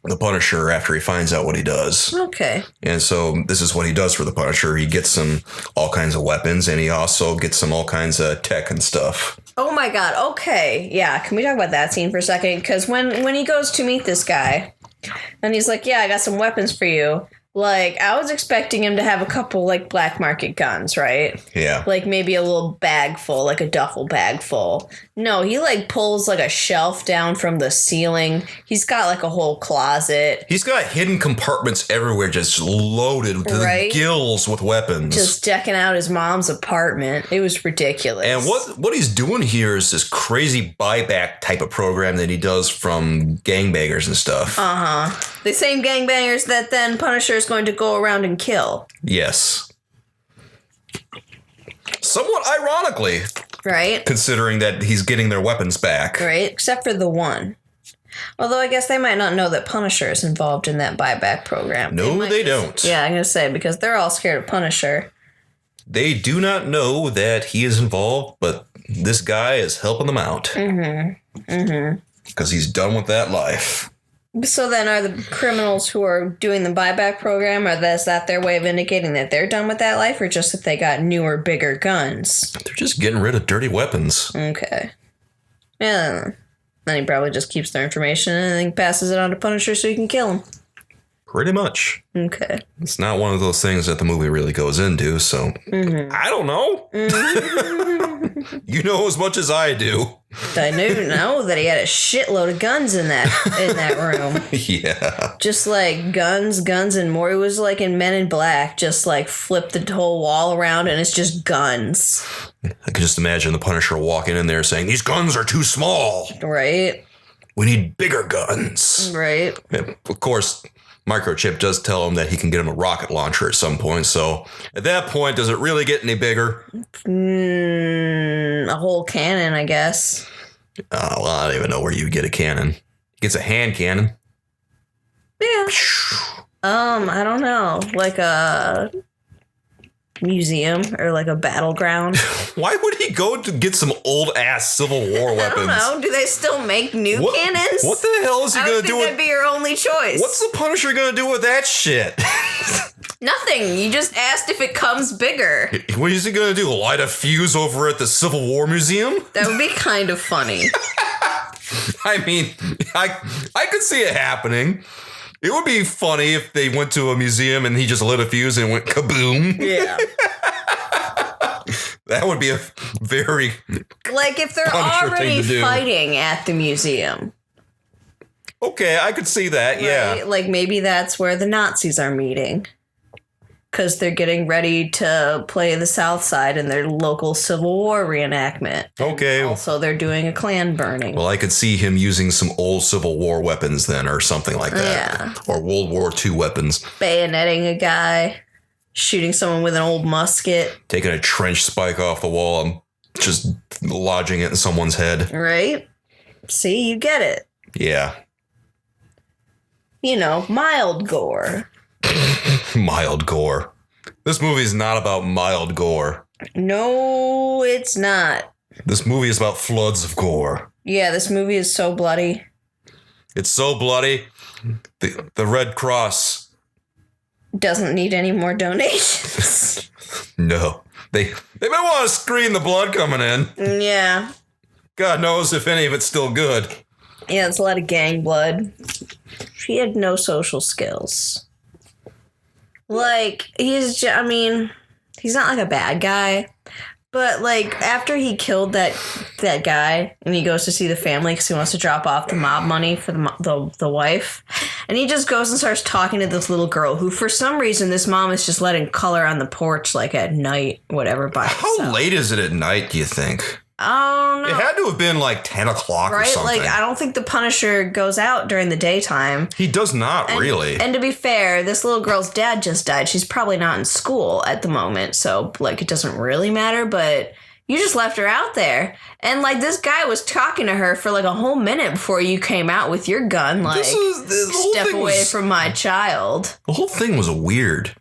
the Punisher after he finds out what he does. Okay. And so this is what he does for the Punisher. He gets him all kinds of weapons, and he also gets him all kinds of tech and stuff. Oh my god, okay. Yeah, can we talk about that scene for a second? Because when he goes to meet this guy, and he's like, yeah, I got some weapons for you. Like, I was expecting him to have a couple, like, black market guns, right? Yeah. Like, maybe a little bag full, like a duffel bag full. No, he, like, pulls, like, a shelf down from the ceiling. He's got, like, a whole closet. He's got hidden compartments everywhere just loaded to the gills with weapons. Just decking out his mom's apartment. It was ridiculous. And what he's doing here is this crazy buyback type of program that he does from gangbangers and stuff. Uh-huh. The same gangbangers that then Punisher is going to go around and kill. Yes. Somewhat ironically. Right. Considering that he's getting their weapons back. Right, except for the one. Although I guess they might not know that Punisher is involved in that buyback program. No, they don't. Yeah, I'm going to say, because they're all scared of Punisher. They do not know that he is involved, but this guy is helping them out. Mm-hmm. Mm-hmm. Because he's done with that life. So then are the criminals who are doing the buyback program, is that their way of indicating that they're done with that life, or just that they got newer, bigger guns? They're just getting rid of dirty weapons. Okay. Yeah. Then he probably just keeps their information and then passes it on to Punisher so he can kill him. Pretty much. Okay. It's not one of those things that the movie really goes into, so I don't know. Mm-hmm. You know as much as I do. I knew know that he had a shitload of guns in that room. Yeah. Just like guns, and more. It was like in Men in Black, just like flip the whole wall around and it's just guns. I can just imagine the Punisher walking in there saying, "These guns are too small. Right. We need bigger guns." Right. And of course, Microchip does tell him that he can get him a rocket launcher at some point. So at that point, does it really get any bigger? A whole cannon, I guess. Well, I don't even know where you get a cannon. He gets a hand cannon. Yeah. I don't know. Like a museum or like a battleground. Why would he go to get some old ass Civil War weapons? I don't know. Do they still make new cannons? What the hell is he going to do? That'd be your only choice. What's the Punisher going to do with that shit? Nothing. You just asked if it comes bigger. What is he going to do? Light a fuse over at the Civil War Museum? That would be kind of funny. I mean, I could see it happening. It would be funny if they went to a museum and he just lit a fuse and went kaboom. Yeah. That would be a very like if they're already fighting at the museum. Okay, I could see that, right? Yeah. Like maybe that's where the Nazis are meeting. Because they're getting ready to play the South Side in their local Civil War reenactment. Okay. And also, they're doing a Klan burning. Well, I could see him using some old Civil War weapons then, or something like that. Yeah. Or World War II weapons. Bayoneting a guy. Shooting someone with an old musket. Taking a trench spike off the wall and just lodging it in someone's head. Right? See, you get it. Yeah. You know, mild gore. Mild gore. This movie is not about mild gore. No, it's not. This movie is about floods of gore. Yeah, this movie is so bloody. It's so bloody. The Red Cross doesn't need any more donations. No. They may want to screen the blood coming in. Yeah. God knows if any of it's still good. Yeah, it's a lot of gang blood. He had no social skills. Like, he's not like a bad guy. But, like, after he killed that guy, and he goes to see the family because he wants to drop off the mob money for the wife, and he just goes and starts talking to this little girl who, for some reason, this mom is just letting color on the porch, like, at night, whatever. By How herself. late is it at night, do you think? I don't know. It had to have been like 10 o'clock or something. Like, I don't think the Punisher goes out during the daytime. He does not, really. And to be fair, this little girl's dad just died. She's probably not in school at the moment, so, like, it doesn't really matter, but you just left her out there. And, like, this guy was talking to her for, like, a whole minute before you came out with your gun, like, step away from my child. The whole thing was weird.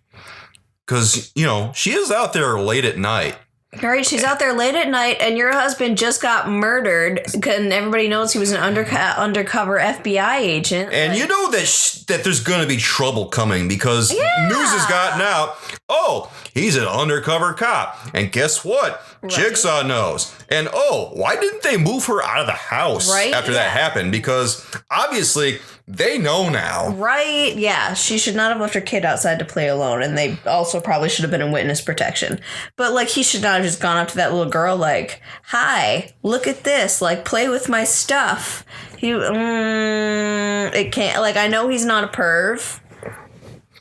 Because, you know, she is out there late at night. Right, she's out there late at night, and your husband just got murdered, and everybody knows he was an undercover FBI agent. And you know that there's going to be trouble coming because news has gotten out. Oh, he's an undercover cop. And guess what? Right. Jigsaw knows. And why didn't they move her out of the house after that happened? Because obviously they know now. Right, yeah. She should not have left her kid outside to play alone, and they also probably should have been in witness protection. But, like, he should not have just gone up to that little girl like, hi, look at this, like, play with my stuff. It can't, like, I know he's not a perv,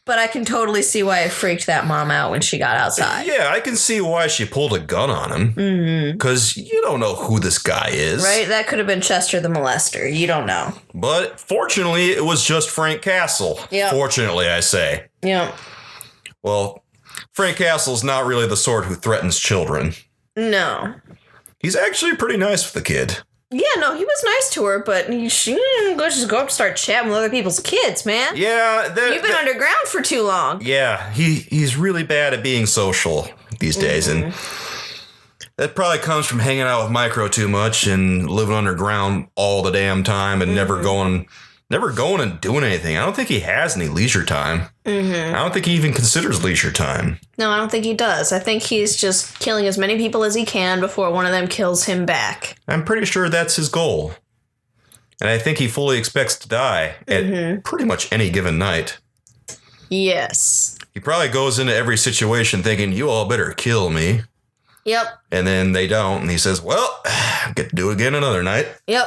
but I can totally see why it freaked that mom out when she got outside. Yeah, I can see why she pulled a gun on him. Because you don't know who this guy is. Right? That could have been Chester the molester. You don't know. But fortunately, it was just Frank Castle. Yep. Fortunately, I say. Yeah. Well, Frank Castle's not really the sort who threatens children. No. He's actually pretty nice with the kid. Yeah, no, he was nice to her, but she didn't just go up and start chatting with other people's kids, man. Yeah. You've been underground for too long. Yeah, he's really bad at being social these days, and that probably comes from hanging out with Micro too much and living underground all the damn time and never going and doing anything. I don't think he has any leisure time. I don't think he even considers leisure time. No, I don't think he does. I think he's just killing as many people as he can before one of them kills him back. I'm pretty sure that's his goal. And I think he fully expects to die at pretty much any given night. Yes. He probably goes into every situation thinking, you all better kill me. Yep. And then they don't. And he says, well, get to do it again another night. Yep.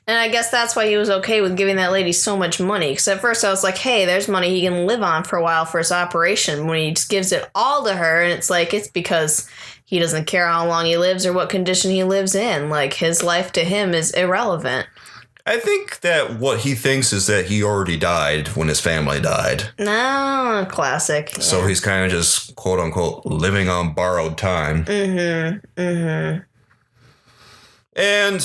And I guess that's why he was okay with giving that lady so much money. Because at first I was like, hey, there's money he can live on for a while for his operation. When he just gives it all to her, and it's like, it's because he doesn't care how long he lives or what condition he lives in. Like, his life to him is irrelevant. I think that what he thinks is that he already died when his family died. No, classic. So he's kind of just, quote unquote, living on borrowed time. And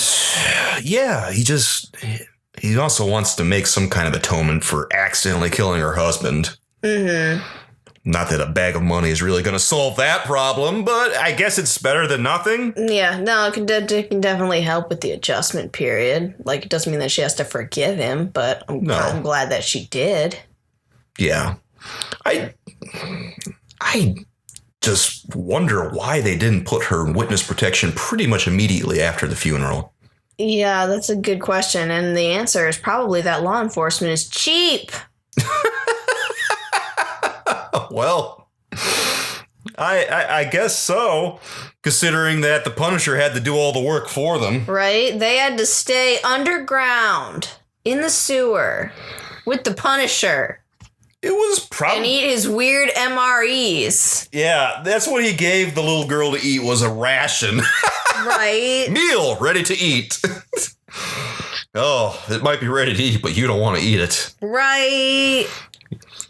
yeah, he also wants to make some kind of atonement for accidentally killing her husband. Not that a bag of money is really going to solve that problem, but I guess it's better than nothing. Yeah, no, it can definitely help with the adjustment period. Like, it doesn't mean that she has to forgive him, but I'm glad that she did. Yeah. I just wonder why they didn't put her in witness protection pretty much immediately after the funeral. Yeah, that's a good question. And the answer is probably that law enforcement is cheap. Well, I guess so, considering that the Punisher had to do all the work for them. Right? They had to stay underground in the sewer with the Punisher. It was probably... And eat his weird MREs. Yeah, that's what he gave the little girl to eat, was a ration. Right. Meal ready to eat. Oh, it might be ready to eat, but you don't want to eat it. Right.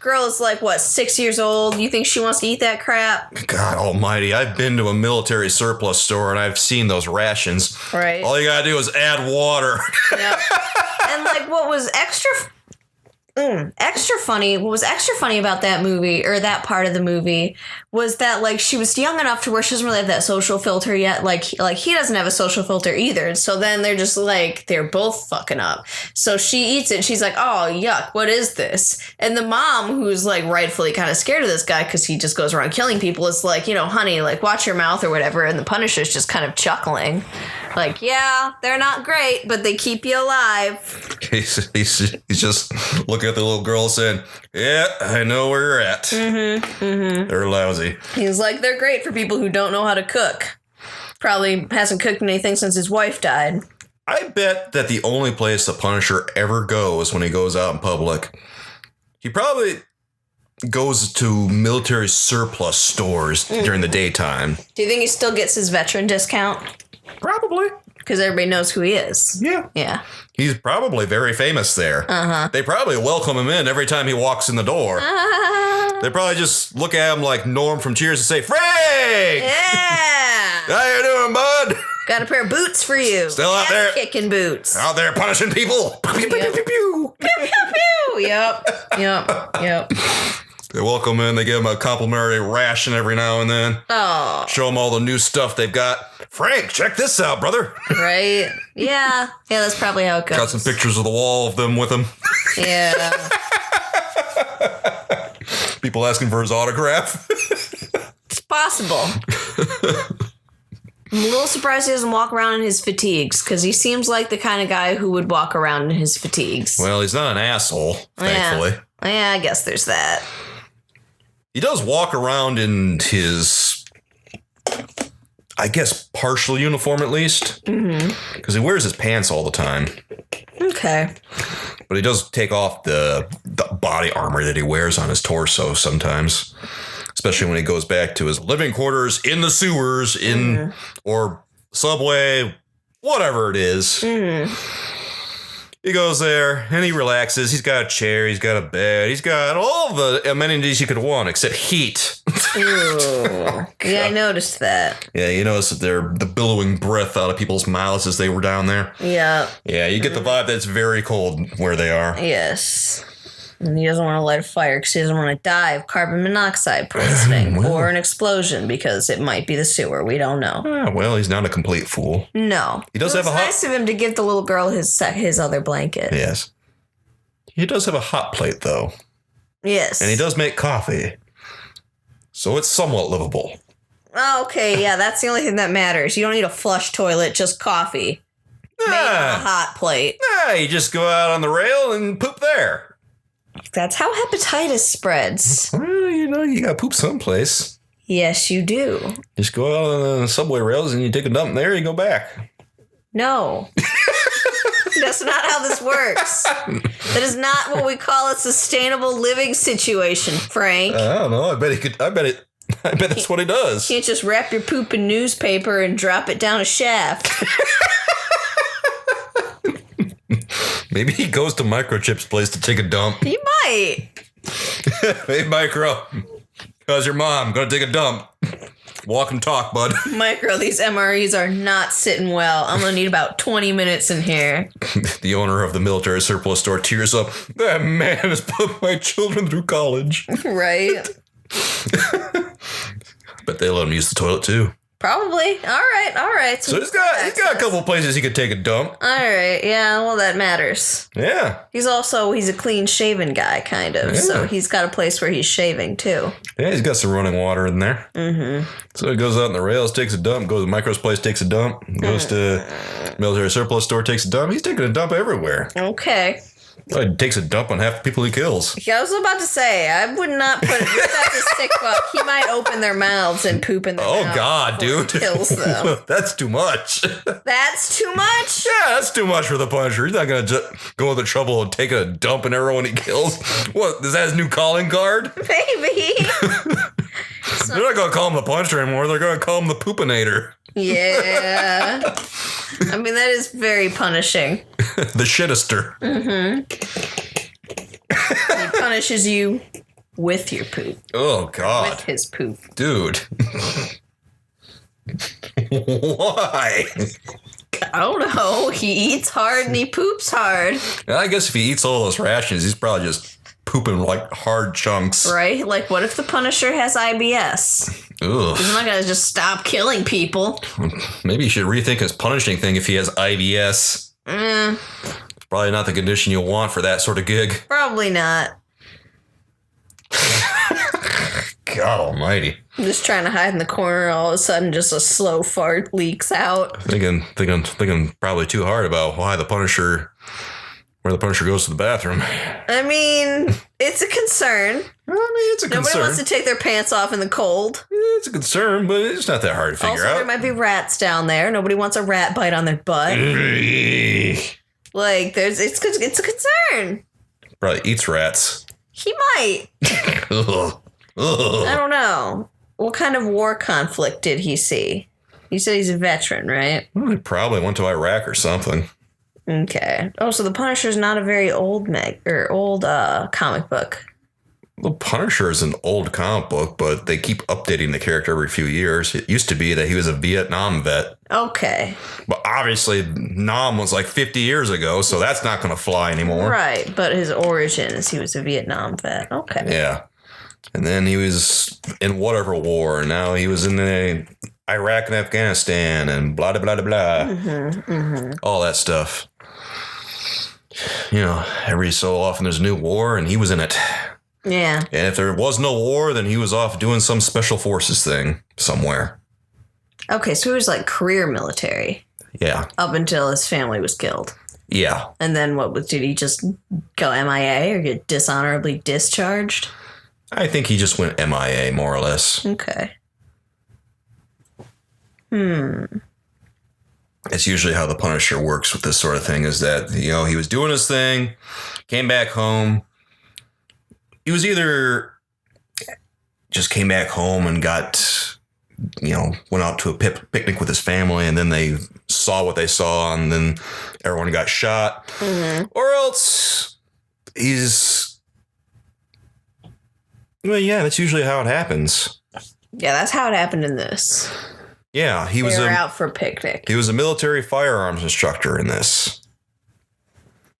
Girl is like, what, 6 years old? You think she wants to eat that crap? God almighty, I've been to a military surplus store and I've seen those rations. Right. All you gotta do is add water. Yep. And like, what was extra funny about that movie, or that part of the movie, was that like she was young enough to where she doesn't really have that social filter yet. Like he doesn't have a social filter either. So then they're just like, they're both fucking up. So she eats it and she's like, oh yuck, what is this? And the mom, who's like rightfully kind of scared of this guy because he just goes around killing people, is like, honey, like watch your mouth or whatever. And the Punisher's just kind of chuckling. Like, yeah, they're not great, but they keep you alive. He's just looking at the little girl saying, yeah, I know where you're at. They're lousy. He's like, they're great for people who don't know how to cook. Probably hasn't cooked anything since his wife died. I bet that the only place the Punisher ever goes when he goes out in public, he probably goes to military surplus stores during the daytime. Do you think he still gets his veteran discount? Probably. Because everybody knows who he is. Yeah. Yeah. He's probably very famous there. They probably welcome him in every time he walks in the door. They probably just look at him like Norm from Cheers and say, Frank! Yeah! How you doing, bud? Got a pair of boots for you. Still out there? Kicking boots. Out there punishing people. Pew, pew, pew, pew, pew. Pew, pew, pew. Yep. They welcome in. They give him a complimentary ration every now and then. Oh. Show him all the new stuff they've got. Frank, check this out, brother. Right? Yeah. Yeah, that's probably how it goes. Got some pictures of the wall of them with him. Yeah. People asking for his autograph. It's possible. I'm a little surprised he doesn't walk around in his fatigues, because he seems like the kind of guy who would walk around in his fatigues. Well, he's not an asshole, thankfully. Yeah, I guess there's that. He does walk around in his, I guess, partial uniform at least. Because he wears his pants all the time. Okay. But he does take off the body armor that he wears on his torso sometimes. Especially when he goes back to his living quarters in the sewers, or subway, whatever it is. He goes there and he relaxes. He's got a chair. He's got a bed. He's got all the amenities you could want except heat. Ooh. Yeah, I noticed that. Yeah, you notice that they're the billowing breath out of people's mouths as they were down there. Yeah. Yeah, you get the vibe that it's very cold where they are. Yes. And he doesn't want to light a fire because he doesn't want to die of carbon monoxide poisoning or an explosion because it might be the sewer. We don't know. Well, he's not a complete fool. No. He does have a hot... nice of him to give the little girl his other blanket. Yes. He does have a hot plate, though. Yes. And he does make coffee. So it's somewhat livable. Oh, okay, yeah, that's the only thing that matters. You don't need a flush toilet, just coffee. Made on a hot plate. You just go out on the rail and poop there. That's how hepatitis spreads. Well, you gotta poop someplace. Yes, you do. Just go out on the subway rails and you take a dump there, you go back. No. That's not how this works. That is not what we call a sustainable living situation, Frank. I don't know. I bet that's what he does. You can't just wrap your poop in newspaper and drop it down a shaft. Maybe he goes to Microchip's place to take a dump. He might. Hey, Micro. How's your mom? Gonna take a dump. Walk and talk, bud. Micro, these MREs are not sitting well. I'm gonna need about 20 minutes in here. The owner of the military surplus store tears up. That man has put my children through college. Right? But they let him use the toilet, too. Probably. All right. So he's got a couple places he could take a dump. All right. Yeah, well, that matters. Yeah. He's a clean-shaven guy, kind of. Yeah. So he's got a place where he's shaving, too. Yeah, he's got some running water in there. Mm-hmm. So he goes out on the rails, takes a dump, goes to Micro's place, takes a dump, goes to military surplus store, takes a dump. He's taking a dump everywhere. Okay. He takes a dump on half the people he kills. Yeah, I was about to say, I would not put it. That's a sick fuck. He might open their mouths and poop in their mouth. Oh, God, dude. He kills them. That's too much. That's too much? Yeah, that's too much for the Punisher. He's not going to go to the trouble of taking a dump in everyone he kills. What, is that his new calling card? Maybe. They're not going to call him the Punisher anymore. They're going to call him the Poopinator. Yeah. I mean, that is very punishing. The shittister. Mm-hmm. He punishes you with your poop. Oh, God. With his poop. Dude. Why? I don't know. He eats hard and he poops hard. I guess if he eats all those rations, he's probably just pooping like hard chunks. Right? Like, what if the Punisher has IBS? Ugh. He's not going to just stop killing people. Maybe you should rethink his punishing thing if he has IBS. It's probably not the condition you'll want for that sort of gig. Probably not. God almighty. I'm just trying to hide in the corner. All of a sudden, just a slow fart leaks out. Thinking probably too hard about where the Punisher goes to the bathroom. I mean, it's a concern. Nobody wants to take their pants off in the cold. It's a concern, but it's not that hard to figure out. Also, there might be rats down there. Nobody wants a rat bite on their butt. Like, it's a concern. Probably eats rats. He might. Ugh. I don't know. What kind of war conflict did he see? You said he's a veteran, right? Well, he probably went to Iraq or something. Okay. Oh, so the Punisher's not a very old comic book. The Punisher is an old comic book, but they keep updating the character every few years. It used to be that he was a Vietnam vet. Okay. But obviously, Nam was like 50 years ago, so that's not going to fly anymore. Right, but his origin is he was a Vietnam vet. Okay. Yeah. And then he was in whatever war. And now he was in Iraq and Afghanistan and blah, blah, blah, blah. All that stuff. You know, every so often there's a new war and he was in it. Yeah. And if there was no war, then he was off doing some special forces thing somewhere. Okay, so he was like career military. Yeah. Up until his family was killed. Yeah. And then did he just go MIA or get dishonorably discharged? I think he just went MIA, more or less. Okay. It's usually how the Punisher works with this sort of thing, is that, you know, he was doing his thing, came back home. He was either just came back home and got, you know, went out to a picnic with his family, and then they saw what they saw, and then everyone got shot. Or else well, yeah, that's usually how it happens. Yeah, that's how it happened in this. Yeah, They were out for a picnic. He was a military firearms instructor in this.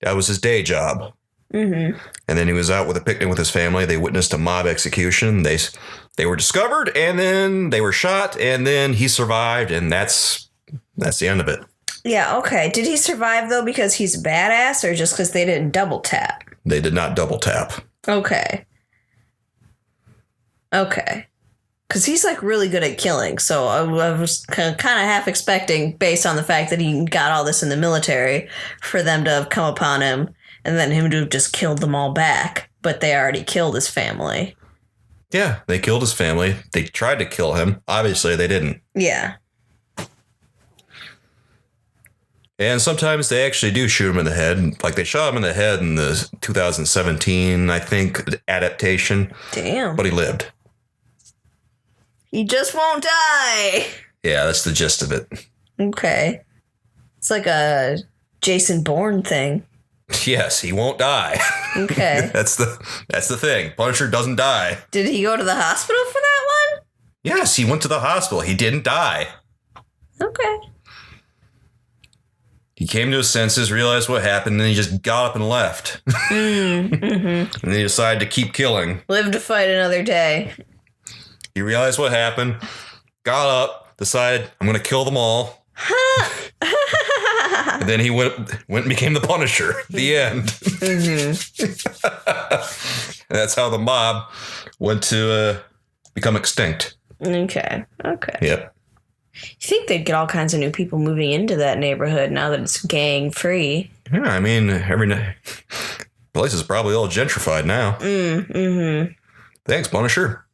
That was his day job. And then he was out with a picnic with his family. They witnessed a mob execution. They were discovered, and then they were shot, and then he survived, and that's the end of it. Yeah, okay. Did he survive, though, because he's a badass, or just because they didn't double tap? They did not double tap. Okay. Because he's, like, really good at killing, so I was kind of half expecting, based on the fact that he got all this in the military, for them to have come upon him, and then him to have just killed them all back. But they already killed his family. Yeah, they killed his family. They tried to kill him. Obviously, they didn't. Yeah. And sometimes they actually do shoot him in the head. Like, they shot him in the head in the 2017, I think, adaptation. Damn. But he lived. He just won't die. Yeah, that's the gist of it. Okay. It's like a Jason Bourne thing. Yes, he won't die. Okay. That's the thing. Punisher doesn't die. Did he go to the hospital for that one? Yes, he went to the hospital. He didn't die. Okay. He came to his senses, realized what happened, and then he just got up and left. And then he decided to keep killing. Live to fight another day. He realized what happened, got up, decided, I'm going to kill them all. And then he went and became the Punisher. The end. That's how the mob went to become extinct. Okay. Yep. You think they'd get all kinds of new people moving into that neighborhood now that it's gang free? Yeah, I mean, every place is probably all gentrified now. Thanks, Punisher.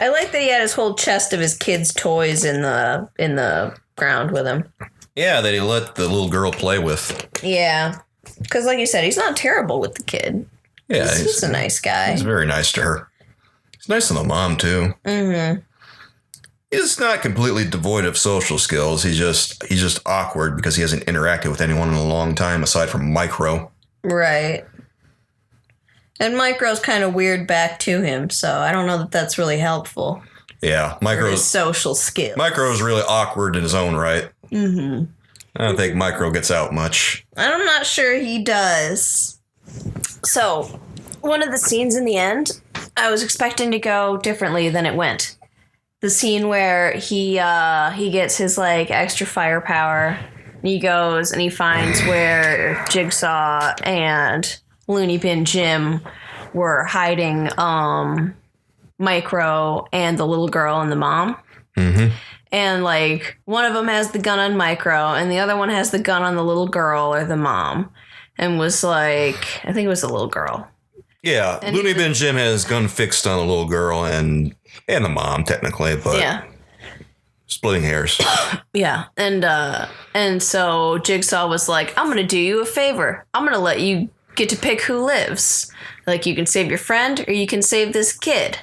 I like that he had his whole chest of his kids' toys in the ground with him. Yeah, that he let the little girl play with. Yeah. Because like you said, he's not terrible with the kid. Yeah, He's a nice guy. He's very nice to her. He's nice to the mom, too. He's not completely devoid of social skills. He's just awkward because he hasn't interacted with anyone in a long time aside from Micro. Right. And Micro's kind of weird back to him, so I don't know that that's really helpful. Yeah, His social skills. Micro's really awkward in his own right. I don't think Micro gets out much. I'm not sure he does. So, one of the scenes in the end, I was expecting to go differently than it went. The scene where he gets his like extra firepower, and he goes and he finds where Jigsaw and Looney Bin Jim were hiding Micro and the little girl and the mom. And like one of them has the gun on Micro and the other one has the gun on the little girl or the mom, and was like, I think it was the little girl. Yeah, and Looney Bin Jim has gun fixed on the little girl and the mom technically, but yeah, splitting hairs. Yeah, and so Jigsaw was like, I'm gonna do you a favor. I'm gonna let you get to pick who lives. Like, you can save your friend or you can save this kid.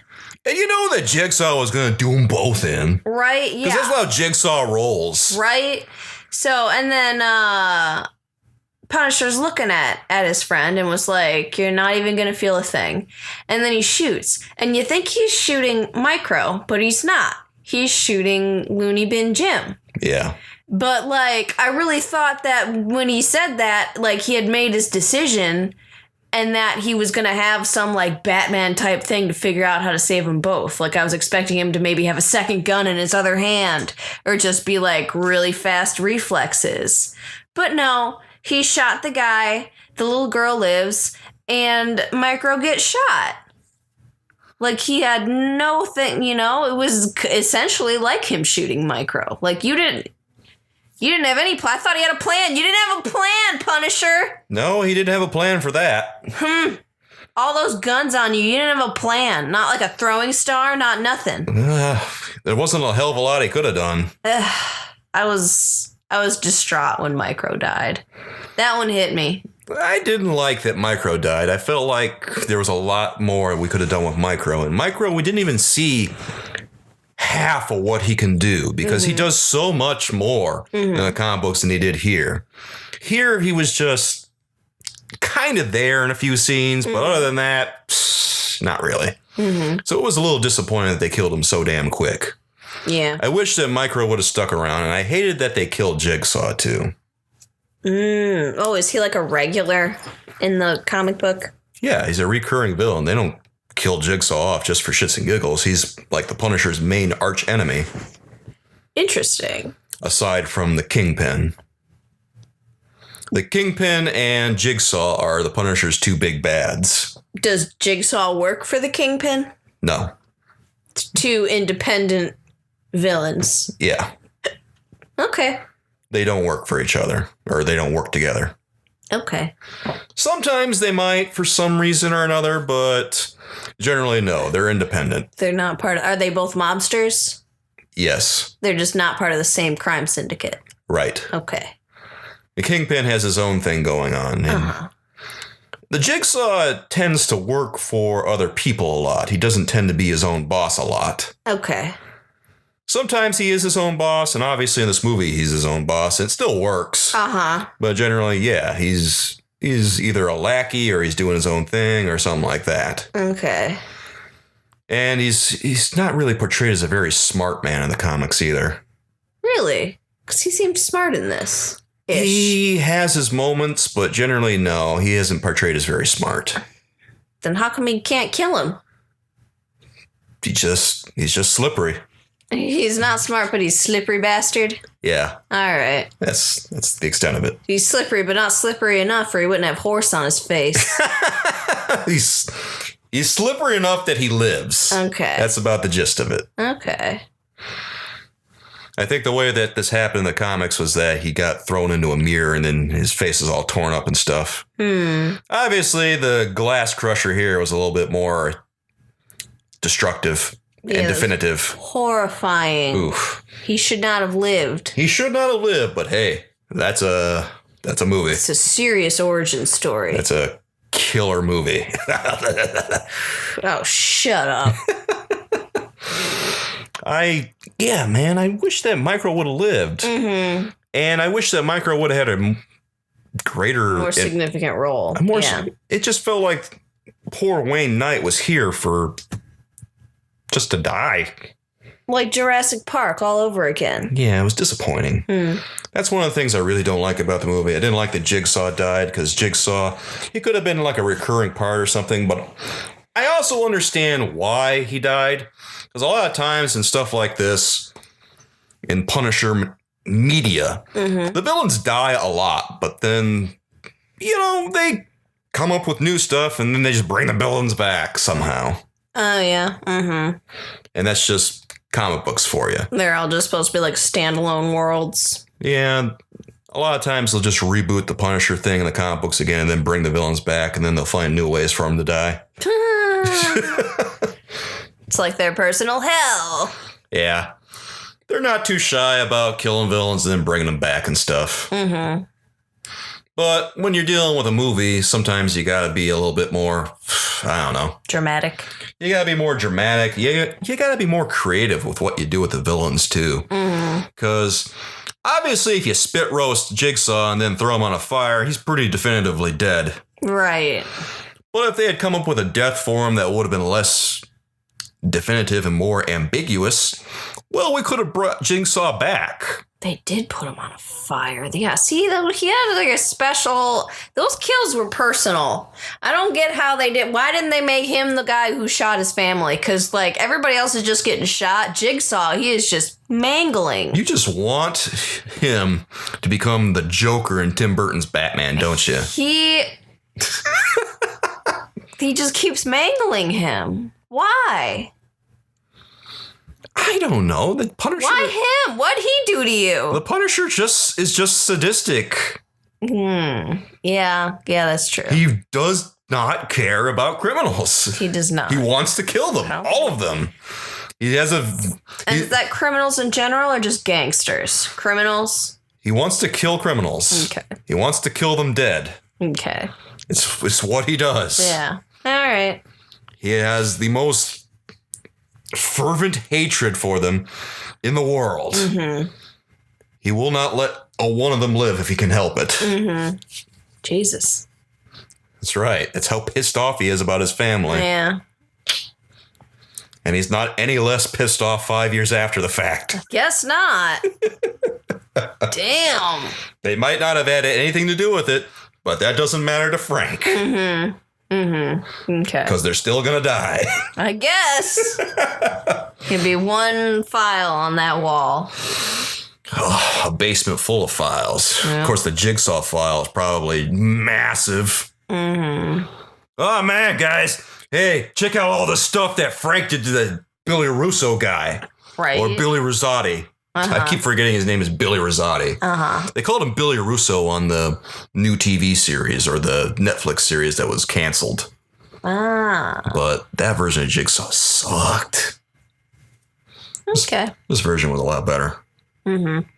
And you know that Jigsaw was going to do them both in. Right, yeah. Because that's how Jigsaw rolls. Right? So, and then Punisher's looking at his friend and was like, you're not even going to feel a thing. And then he shoots. And you think he's shooting Micro, but he's not. He's shooting Looney Bin Jim. Yeah. But, like, I really thought that when he said that, like, he had made his decision and that he was going to have some like Batman type thing to figure out how to save them both. Like I was expecting him to maybe have a second gun in his other hand or just be like really fast reflexes. But no, he shot the guy, the little girl lives, and Micro gets shot. Like he had no thing, you know, it was essentially like him shooting Micro. Like you didn't have any plan. I thought he had a plan. You didn't have a plan, Punisher. No, he didn't have a plan for that. All those guns on you. You didn't have a plan. Not like a throwing star. Not nothing. There wasn't a hell of a lot he could have done. I was distraught when Micro died. That one hit me. I didn't like that Micro died. I felt like there was a lot more we could have done with Micro. And Micro, we didn't even see half of what he can do because he does so much more in the comic books than he did here. Here, he was just kind of there in a few scenes, but other than that, not really. So it was a little disappointing that they killed him so damn quick. Yeah. I wish that Micro would have stuck around, and I hated that they killed Jigsaw, too. Oh, is he like a regular in the comic book? Yeah, he's a recurring villain. They don't kill Jigsaw off just for shits and giggles. He's like the Punisher's main arch enemy. Interesting. Aside from the Kingpin. The Kingpin and Jigsaw are the Punisher's two big bads. Does Jigsaw work for the Kingpin? No. Two independent villains. Yeah. Okay. They don't work for each other, or they don't work together. Okay. Sometimes they might for some reason or another, but generally no, they're independent. They're not part of... Are they both mobsters? Yes. They're just not part of the same crime syndicate. Right. Okay. The Kingpin has his own thing going on. And the Jigsaw tends to work for other people a lot. He doesn't tend to be his own boss a lot. Okay. Sometimes he is his own boss, and obviously in this movie he's his own boss. It still works. But generally, yeah, he's either a lackey or he's doing his own thing or something like that. Okay. And he's not really portrayed as a very smart man in the comics either. Really? Because he seems smart in this. Ish. He has his moments, but generally, no, he isn't portrayed as very smart. Then how come he can't kill him? He's just slippery. He's not smart, but he's slippery bastard. Yeah. All right. That's the extent of it. He's slippery, but not slippery enough, or he wouldn't have horse on his face. He's slippery enough that he lives. Okay. That's about the gist of it. Okay. I think the way that this happened in the comics was that he got thrown into a mirror and then his face is all torn up and stuff. Obviously, the glass crusher here was a little bit more destructive and definitive. Horrifying. Oof. He should not have lived. He should not have lived, but hey, that's a movie. It's a serious origin story. That's a killer movie. Oh, shut up. Man, I wish that Micro would have lived. And I wish that Micro would have had a greater... More significant role. It just felt like poor Wayne Knight was here just to die. Like Jurassic Park all over again. Yeah, it was disappointing. That's one of the things I really don't like about the movie. I didn't like that Jigsaw died, because Jigsaw, he could have been like a recurring part or something, but I also understand why he died. Because a lot of times in stuff like this, in Punisher media, the villains die a lot, but then, they come up with new stuff and then they just bring the villains back somehow. Oh, yeah. And that's just comic books for you. They're all just supposed to be like standalone worlds. Yeah. A lot of times they'll just reboot the Punisher thing in the comic books again and then bring the villains back and then they'll find new ways for him to die. It's like their personal hell. Yeah. They're not too shy about killing villains and then bringing them back and stuff. But when you're dealing with a movie, sometimes you gotta be a little bit more, I don't know. Dramatic. You gotta be more dramatic. You gotta be more creative with what you do with the villains, too. Because obviously, if you spit roast Jigsaw and then throw him on a fire, he's pretty definitively dead. Right. But if they had come up with a death for him that would have been less definitive and more ambiguous, well, we could have brought Jigsaw back. They did put him on a fire. Yeah, see, he had like a special... Those kills were personal. I don't get how they did... Why didn't they make him the guy who shot his family? Because, like, everybody else is just getting shot. Jigsaw, he is just mangling. You just want him to become the Joker in Tim Burton's Batman, don't you? He just keeps mangling him. Why? I don't know. The Punisher. Why him? What'd he do to you? The Punisher is just sadistic. Yeah, that's true. He does not care about criminals. He does not. He wants to kill them, all of them. He has And is that criminals in general or just gangsters? Criminals? He wants to kill criminals. Okay. He wants to kill them dead. Okay. It's what he does. Yeah. All right. He has the most fervent hatred for them in the world. Mm-hmm. He will not let one of them live if he can help it. Mm-hmm. Jesus. That's right. That's how pissed off he is about his family. Yeah. And he's not any less pissed off 5 years after the fact. Guess not. Damn. They might not have had anything to do with it, but that doesn't matter to Frank. Mm-hmm. Mm-hmm. Okay. Because they're still going to die. I guess. Could be one file on that wall. Oh, a basement full of files. Yeah. Of course, the Jigsaw file is probably massive. Mm-hmm. Oh, man, guys. Hey, check out all the stuff that Frank did to the Billy Russo guy. Right. Or Billy Rosati. Uh-huh. I keep forgetting his name is Billy Rosati. Uh-huh. They called him Billy Russo on the new TV series or the Netflix series that was canceled. Ah. But that version of Jigsaw sucked. Okay. This version was a lot better. Mm-hmm.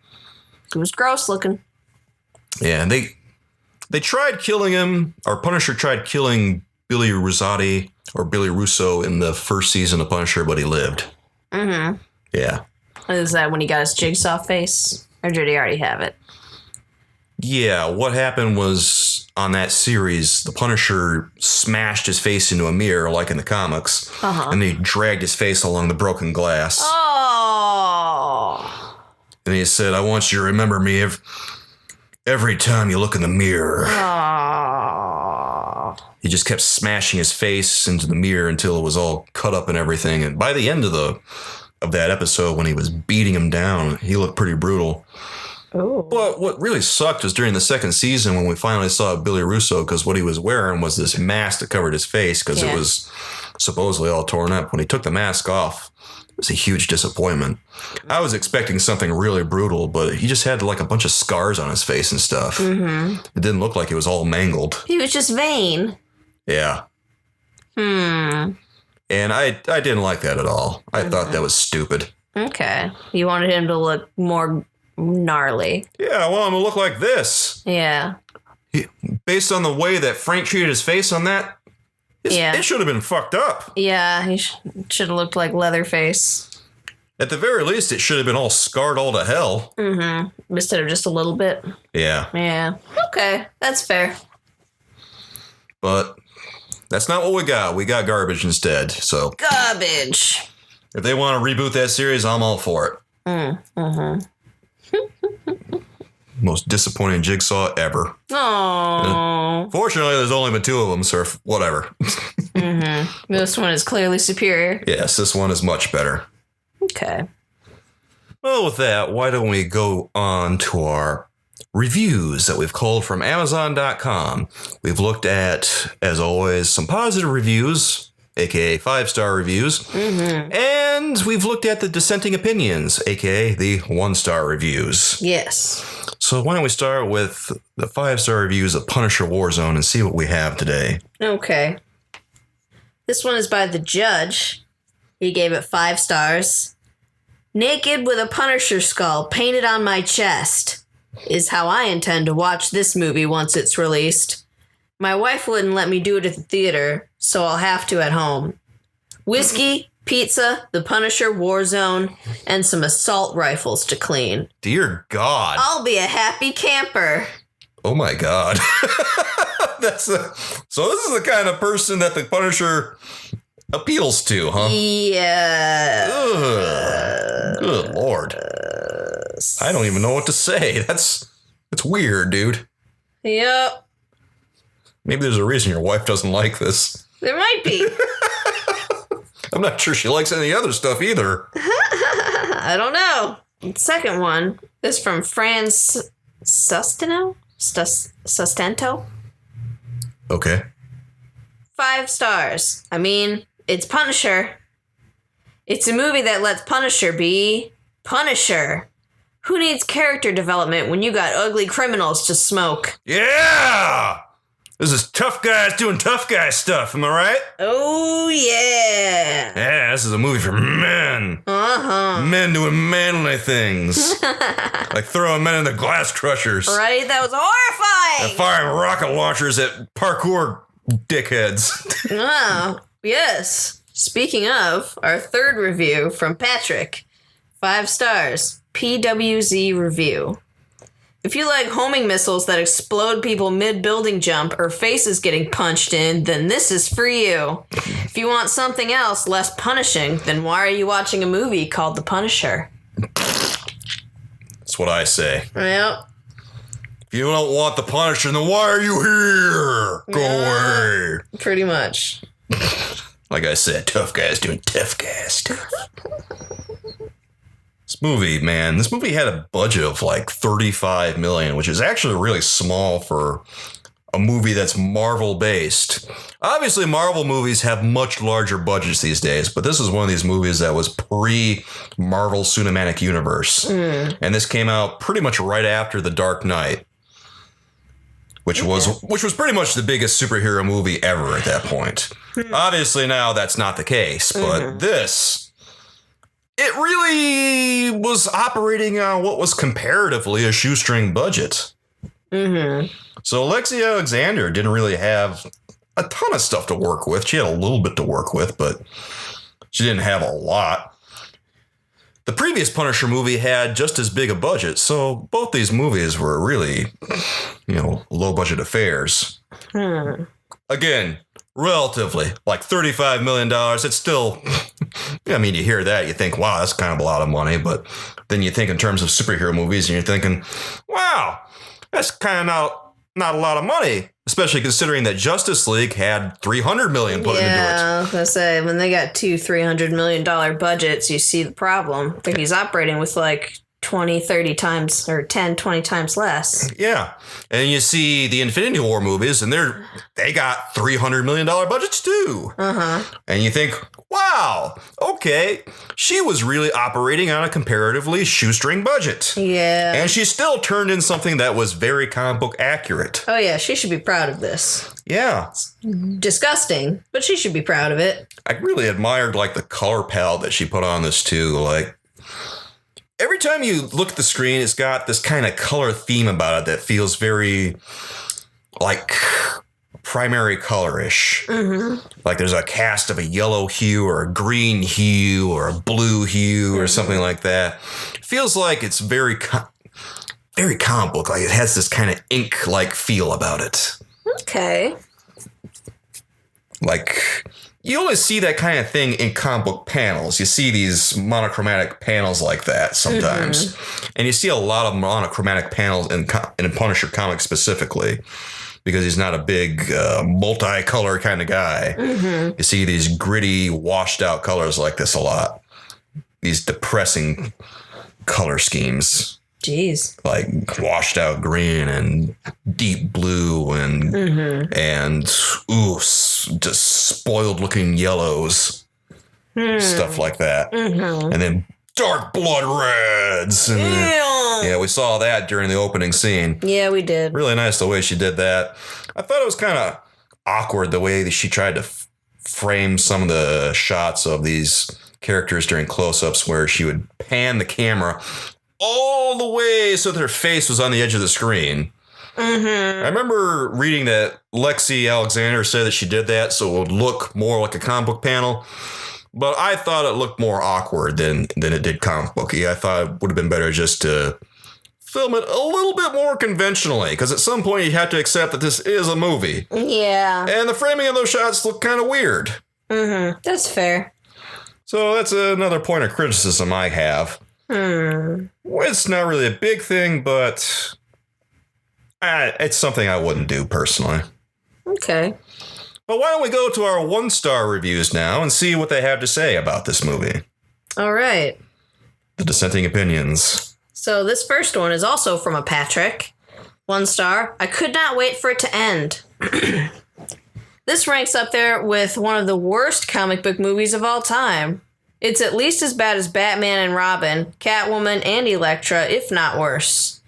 It was gross looking. Yeah, and they tried killing him, or Punisher tried killing Billy Rosati or Billy Russo in the first season of Punisher, but he lived. Mm-hmm. Yeah. Is that when he got his Jigsaw face? Or did he already have it? Yeah, what happened was on that series, the Punisher smashed his face into a mirror like in the comics, and he dragged his face along the broken glass. Oh. And he said, I want you to remember me every time you look in the mirror. Oh. He just kept smashing his face into the mirror until it was all cut up and everything. And by the end of that episode, when he was beating him down, he looked pretty brutal. Ooh. But what really sucked was during the second season when we finally saw Billy Russo, because what he was wearing was this mask that covered his face because it was supposedly all torn up. When he took the mask off, it was a huge disappointment. I was expecting something really brutal, but he just had like a bunch of scars on his face and stuff. Mm-hmm. It didn't look like he was all mangled. He was just vain. Yeah. And I didn't like that at all. I thought that was stupid. Okay. You wanted him to look more gnarly. Yeah, I want him to look like this. Yeah. Based on the way that Frank treated his face on that, it should have been fucked up. Yeah, he should have looked like Leatherface. At the very least, it should have been all scarred all to hell. Mm-hmm. Instead of just a little bit. Yeah. Yeah. Okay, that's fair. But that's not what we got. We got garbage instead. So garbage. If they want to reboot that series, I'm all for it. Mm-hmm. Most disappointing Jigsaw ever. Oh. Fortunately, there's only been 2 of them, so whatever. Mm-hmm. This one is clearly superior. Yes, this one is much better. Okay. Well, with that, why don't we go on to our reviews that we've called from Amazon.com. We've looked at, as always, some positive reviews, aka 5-star reviews, and we've looked at the dissenting opinions, aka the 1-star reviews. Yes. So why don't we start with the 5-star reviews of Punisher Warzone and see what we have today. Okay. This one is by The Judge. He gave it 5 stars. Naked with a Punisher skull painted on my chest is how I intend to watch this movie once it's released. My wife wouldn't let me do it at the theater, so I'll have to at home. Whiskey, pizza, the Punisher Warzone, and some assault rifles to clean. Dear God. I'll be a happy camper. Oh my God. So this is the kind of person that the Punisher appeals to, huh? Yeah. Ugh. Good Lord. Yes. I don't even know what to say. That's weird, dude. Yep. Maybe there's a reason your wife doesn't like this. There might be. I'm not sure she likes any other stuff either. I don't know. The second one is from Franz Sustento? Sustento? Okay. 5 stars. I mean, it's Punisher. It's a movie that lets Punisher be Punisher. Who needs character development when you got ugly criminals to smoke? Yeah! This is tough guys doing tough guy stuff, am I right? Oh, yeah. Yeah, this is a movie for men. Uh-huh. Men doing manly things. Like throwing men into glass crushers. Right? That was horrifying. And firing rocket launchers at parkour dickheads. Oh, yes. Speaking of, our third review from Patrick. 5 stars. PWZ review. If you like homing missiles that explode people mid-building jump or faces getting punched in, then this is for you. If you want something else less punishing, then why are you watching a movie called The Punisher? That's what I say. Yep. If you don't want the Punisher, then why are you here? Go away. Pretty much. Like I said, tough guys doing tough guy stuff. This movie had a budget of like $35 million, which is actually really small for a movie that's Marvel based. Obviously, Marvel movies have much larger budgets these days, but this is one of these movies that was pre-Marvel Cinematic Universe. And this came out pretty much right after The Dark Knight, which was pretty much the biggest superhero movie ever at that point. Obviously, now that's not the case, but it really was operating on what was comparatively a shoestring budget. So Alexei Alexander didn't really have a ton of stuff to work with. She had a little bit to work with, but she didn't have a lot. The previous Punisher movie had just as big a budget, so both these movies were really, low budget affairs. Again, relatively, like $35 million. It's still, you hear that, you think, wow, that's kind of a lot of money. But then you think in terms of superhero movies and you're thinking, wow, that's kind of not a lot of money, especially considering that Justice League had $300 million put into it. Yeah, I was going to say, when they got two $300 million budgets, you see the problem. I think he's operating with like 20, 30 times or 10, 20 times less. Yeah. And you see the Infinity War movies and they got $300 million budgets too. And you think, wow, okay, she was really operating on a comparatively shoestring budget. Yeah. And she still turned in something that was very comic book accurate. Oh yeah, she should be proud of this. Yeah. Disgusting, but she should be proud of it. I really admired like the color palette that she put on this too. Like, every time you look at the screen, it's got this kind of color theme about it that feels very, like, primary colorish. Like there's a cast of a yellow hue or a green hue or a blue hue or something like that. It feels like it's very comic book. Like it has this kind of ink-like feel about it. Okay. Like, you only see that kind of thing in comic book panels. You see these monochromatic panels like that sometimes. And you see a lot of monochromatic panels in Punisher comics specifically, because he's not a big multicolor kind of guy. You see these gritty, washed out colors like this a lot. These depressing color schemes. Jeez. Like washed out green and deep blue and just spoiled looking yellows. Stuff like that. And then dark blood reds. And yeah, we saw that during the opening scene. Yeah, we did. Really nice the way she did that. I thought it was kind of awkward the way that she tried to frame some of the shots of these characters during close-ups where she would pan the camera all the way so that her face was on the edge of the screen. I remember reading that Lexi Alexander said that she did that so it would look more like a comic book panel, but I thought it looked more awkward than it did comic booky. I thought it would have been better just to film it a little bit more conventionally, because at some point you have to accept that this is a movie. Yeah. And the framing of those shots look kind of weird. That's fair. So that's another point of criticism I have. Well, it's not really a big thing, but it's something I wouldn't do personally. Okay. But why don't we go to our 1-star reviews now and see what they have to say about this movie? All right. The dissenting opinions. So this first one is also from a Patrick. 1 star. I could not wait for it to end. This ranks up there with one of the worst comic book movies of all time. It's at least as bad as Batman and Robin, Catwoman, and Elektra, if not worse.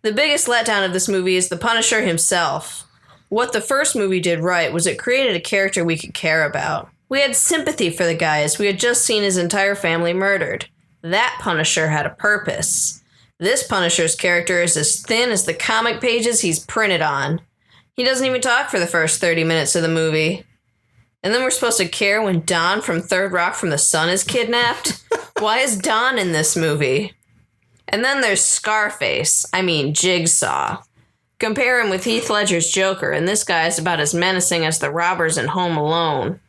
The biggest letdown of this movie is the Punisher himself. What the first movie did right was it created a character we could care about. We had sympathy for the guy as we had just seen his entire family murdered. That Punisher had a purpose. This Punisher's character is as thin as the comic pages he's printed on. He doesn't even talk for the first 30 minutes of the movie. And then we're supposed to care when Don from Third Rock from the Sun is kidnapped? Why is Don in this movie? And then there's Scarface. I mean, Jigsaw. Compare him with Heath Ledger's Joker, and this guy is about as menacing as the robbers in Home Alone.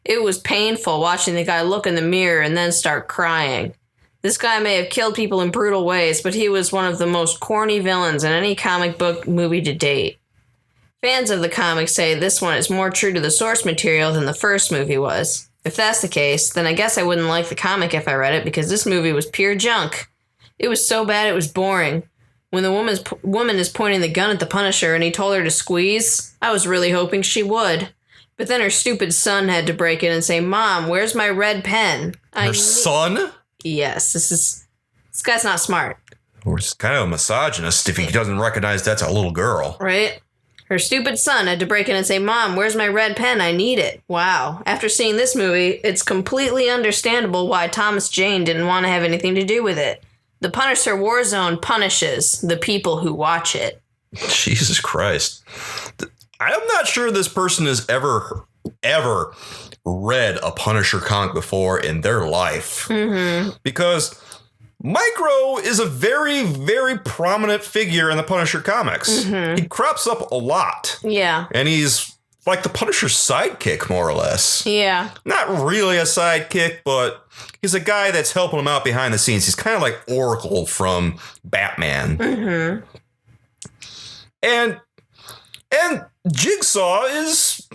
It was painful watching the guy look in the mirror and then start crying. This guy may have killed people in brutal ways, but he was one of the most corny villains in any comic book movie to date. Fans of the comic say this one is more true to the source material than the first movie was. If that's the case, then I guess I wouldn't like the comic if I read it, because this movie was pure junk. It was so bad it was boring. When the woman is pointing the gun at the Punisher and he told her to squeeze, I was really hoping she would. But then her stupid son had to break in and say, Mom, where's my red pen? Her son? Yes, this guy's not smart. Or he's kind of a misogynist if he doesn't recognize that's a little girl. Right? Her stupid son had to break in and say, Mom, where's my red pen? I need it. Wow. After seeing this movie, it's completely understandable why Thomas Jane didn't want to have anything to do with it. The Punisher Warzone punishes the people who watch it. Jesus Christ. I'm not sure this person has ever read a Punisher comic before in their life. Mm-hmm. Because Micro is a very, very prominent figure in the Punisher comics. Mm-hmm. He crops up a lot. Yeah. And he's like the Punisher's sidekick, more or less. Yeah. Not really a sidekick, but he's a guy that's helping him out behind the scenes. He's kind of like Oracle from Batman. Mm-hmm. And Jigsaw is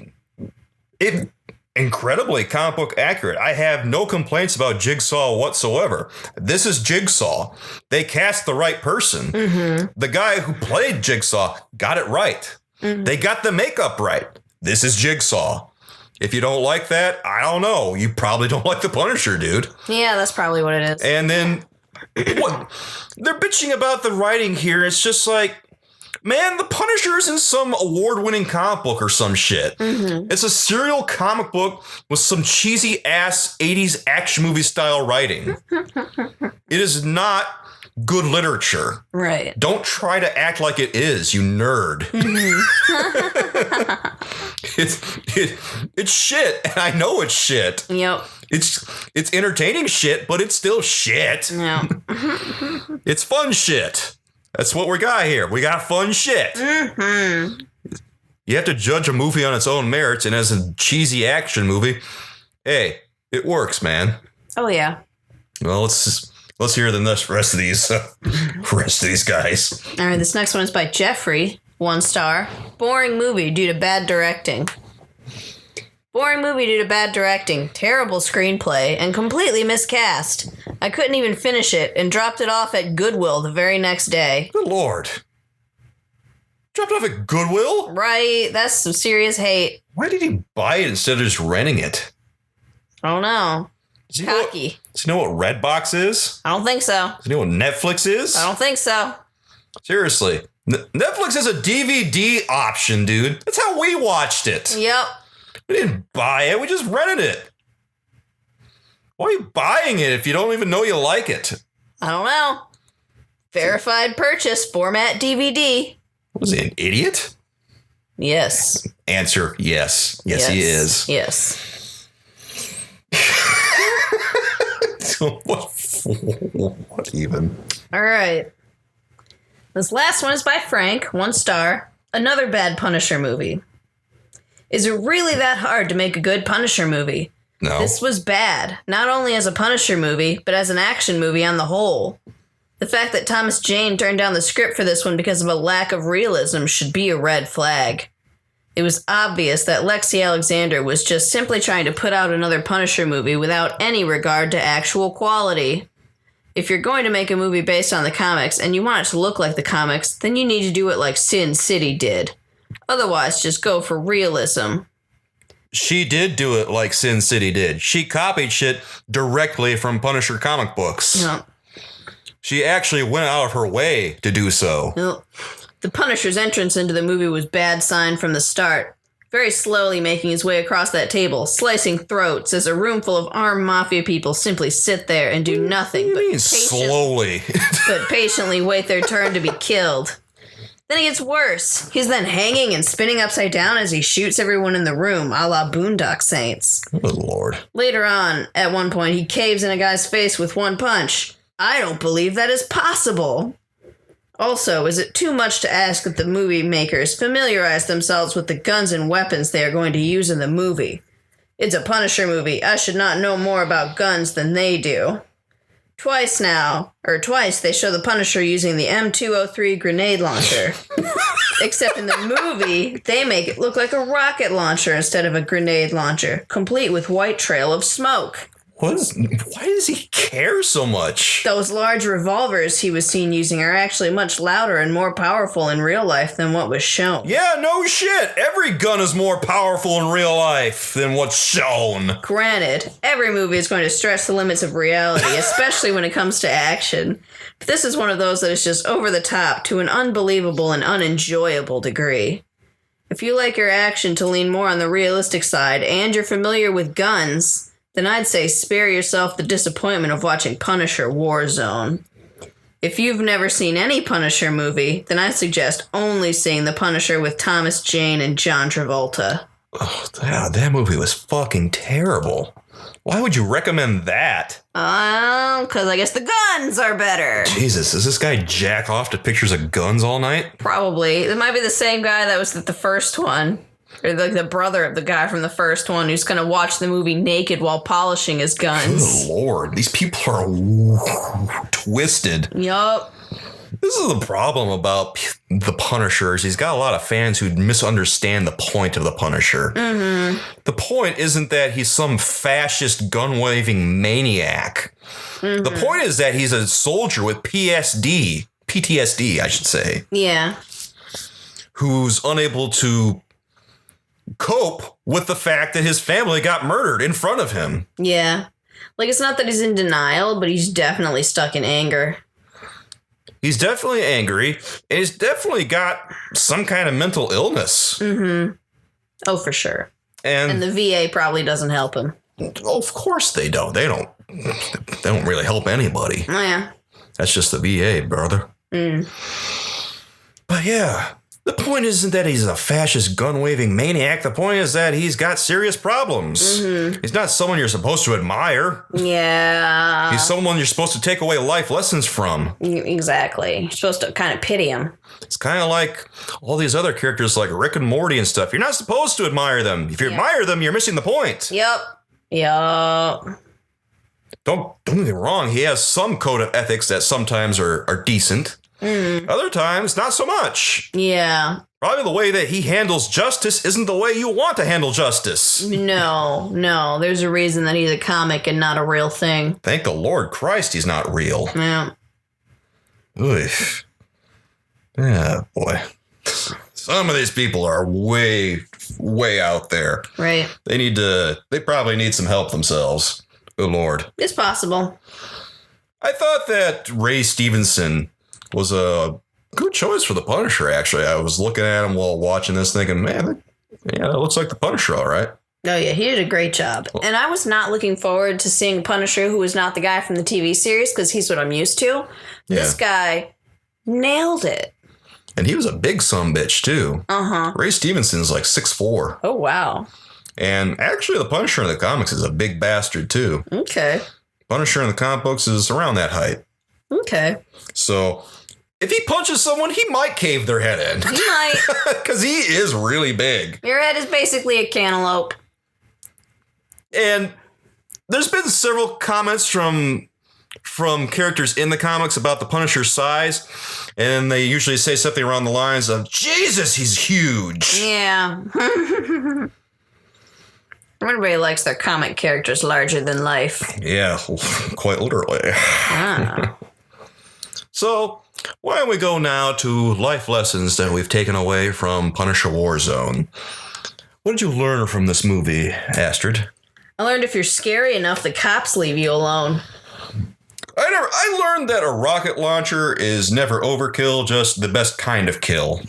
incredibly comic book accurate. I have no complaints about Jigsaw whatsoever. This is Jigsaw. They cast the right person. Mm-hmm. The guy who played Jigsaw got it right. Mm-hmm. They got the makeup right. This is Jigsaw. If you don't like that, I don't know. You probably don't like the Punisher, dude. Yeah, that's probably what it is. And then what they're bitching about the writing here. It's just like, man, the Punisher is in some award-winning comic book or some shit. Mm-hmm. It's a serial comic book with some cheesy-ass 80s action movie style writing. It is not good literature. Right. Don't try to act like it is, you nerd. Mm-hmm. It's shit, and I know it's shit. Yep. It's entertaining shit, but it's still shit. Yep. It's fun shit. That's what we got here. We got fun shit. Mm-hmm. You have to judge a movie on its own merits, and as a cheesy action movie, hey, it works, man. Oh yeah. Well, let's hear the rest of these guys. All right, this next one is by Jeffrey, 1 star. Boring movie due to bad directing. Boring movie due to bad directing, terrible screenplay, and completely miscast. I couldn't even finish it and dropped it off at Goodwill the very next day. Good Lord. Dropped off at Goodwill? Right, that's some serious hate. Why did he buy it instead of just renting it? I don't know. Cocky. Does he know what Redbox is? I don't think so. Does he know what Netflix is? I don't think so. Seriously. Netflix has a DVD option, dude. That's how we watched it. Yep. We didn't buy it. We just rented it. Why are you buying it if you don't even know you like it? I don't know. Verified purchase format DVD. Was he an idiot? Yes. Answer, yes. Yes, he is. Yes. What even? All right. This last one is by Frank, 1 star. Another bad Punisher movie. Is it really that hard to make a good Punisher movie? No. This was bad, not only as a Punisher movie, but as an action movie on the whole. The fact that Thomas Jane turned down the script for this one because of a lack of realism should be a red flag. It was obvious that Lexi Alexander was just simply trying to put out another Punisher movie without any regard to actual quality. If you're going to make a movie based on the comics and you want it to look like the comics, then you need to do it like Sin City did. Otherwise, just go for realism. She did do it like Sin City did. She copied shit directly from Punisher comic books. No. She actually went out of her way to do so. No. The Punisher's entrance into the movie was bad sign from the start. Very slowly making his way across that table, slicing throats as a room full of armed mafia people simply sit there and do nothing slowly. but patiently wait their turn to be killed. Then it gets worse. He's then hanging and spinning upside down as he shoots everyone in the room, a la Boondock Saints. Good Lord. Later on, at one point, he caves in a guy's face with one punch. I don't believe that is possible. Also, is it too much to ask that the movie makers familiarize themselves with the guns and weapons they are going to use in the movie? It's a Punisher movie. I should not know more about guns than they do. Twice they show the Punisher using the M203 grenade launcher. Except in the movie, they make it look like a rocket launcher instead of a grenade launcher, complete with white trail of smoke. Why does he care so much? Those large revolvers he was seen using are actually much louder and more powerful in real life than what was shown. Yeah, no shit. Every gun is more powerful in real life than what's shown. Granted, every movie is going to stretch the limits of reality, especially when it comes to action. But this is one of those that is just over the top to an unbelievable and unenjoyable degree. If you like your action to lean more on the realistic side and you're familiar with guns, then I'd say spare yourself the disappointment of watching Punisher Warzone. If you've never seen any Punisher movie, then I suggest only seeing The Punisher with Thomas Jane and John Travolta. Oh, that movie was fucking terrible. Why would you recommend that? Because I guess the guns are better. Jesus, does this guy jack off to pictures of guns all night? Probably. It might be the same guy that was at the first one. Or like the brother of the guy from the first one who's going to watch the movie naked while polishing his guns. Good Lord, these people are twisted. Yup. This is the problem about the Punishers. He's got a lot of fans who misunderstand the point of the Punisher. Mm-hmm. The point isn't that he's some fascist gun-waving maniac. Mm-hmm. The point is that he's a soldier with PTSD, I should say. Yeah. Who's unable to cope with the fact that his family got murdered in front of him. Yeah. Like, it's not that he's in denial, but he's definitely stuck in anger. He's definitely angry, and he's definitely got some kind of mental illness. Mm-hmm. Oh, for sure. And the VA probably doesn't help him. Of course they don't. They don't really help anybody. Oh, yeah. That's just the VA, brother. Mm. But yeah, the point isn't that he's a fascist gun-waving maniac. The point is that he's got serious problems. Mm-hmm. He's not someone you're supposed to admire. Yeah. He's someone you're supposed to take away life lessons from. Exactly. You're supposed to kind of pity him. It's kind of like all these other characters like Rick and Morty and stuff. You're not supposed to admire them. If you admire them, you're missing the point. Yep. Don't get me wrong. He has some code of ethics that sometimes are decent. Mm. Other times, not so much. Yeah. Probably the way that he handles justice isn't the way you want to handle justice. No. There's a reason that he's a comic and not a real thing. Thank the Lord Christ he's not real. Yeah. Oof. Yeah, boy. Some of these people are way, way out there. Right. They probably need some help themselves. Good Lord. It's possible. I thought that Ray Stevenson was a good choice for the Punisher, actually. I was looking at him while watching this thinking, man, that looks like the Punisher, all right. Oh, yeah, he did a great job. And I was not looking forward to seeing Punisher, who was not the guy from the TV series, because he's what I'm used to. Yeah. This guy nailed it. And he was a big sumbitch, too. Uh-huh. Ray Stevenson's like 6'4". Oh, wow. And actually, the Punisher in the comics is a big bastard, too. Okay. Punisher in the comic books is around that height. Okay. So if he punches someone, he might cave their head in. He might. Because he is really big. Your head is basically a cantaloupe. And there's been several comments from characters in the comics about the Punisher's size, and they usually say something around the lines of, Jesus, he's huge. Yeah. Everybody likes their comic characters larger than life. Yeah, quite literally. Ah. So, why don't we go now to life lessons that we've taken away from Punisher Warzone? What did you learn from this movie, Astrid? I learned if you're scary enough, the cops leave you alone. I learned that a rocket launcher is never overkill, just the best kind of kill.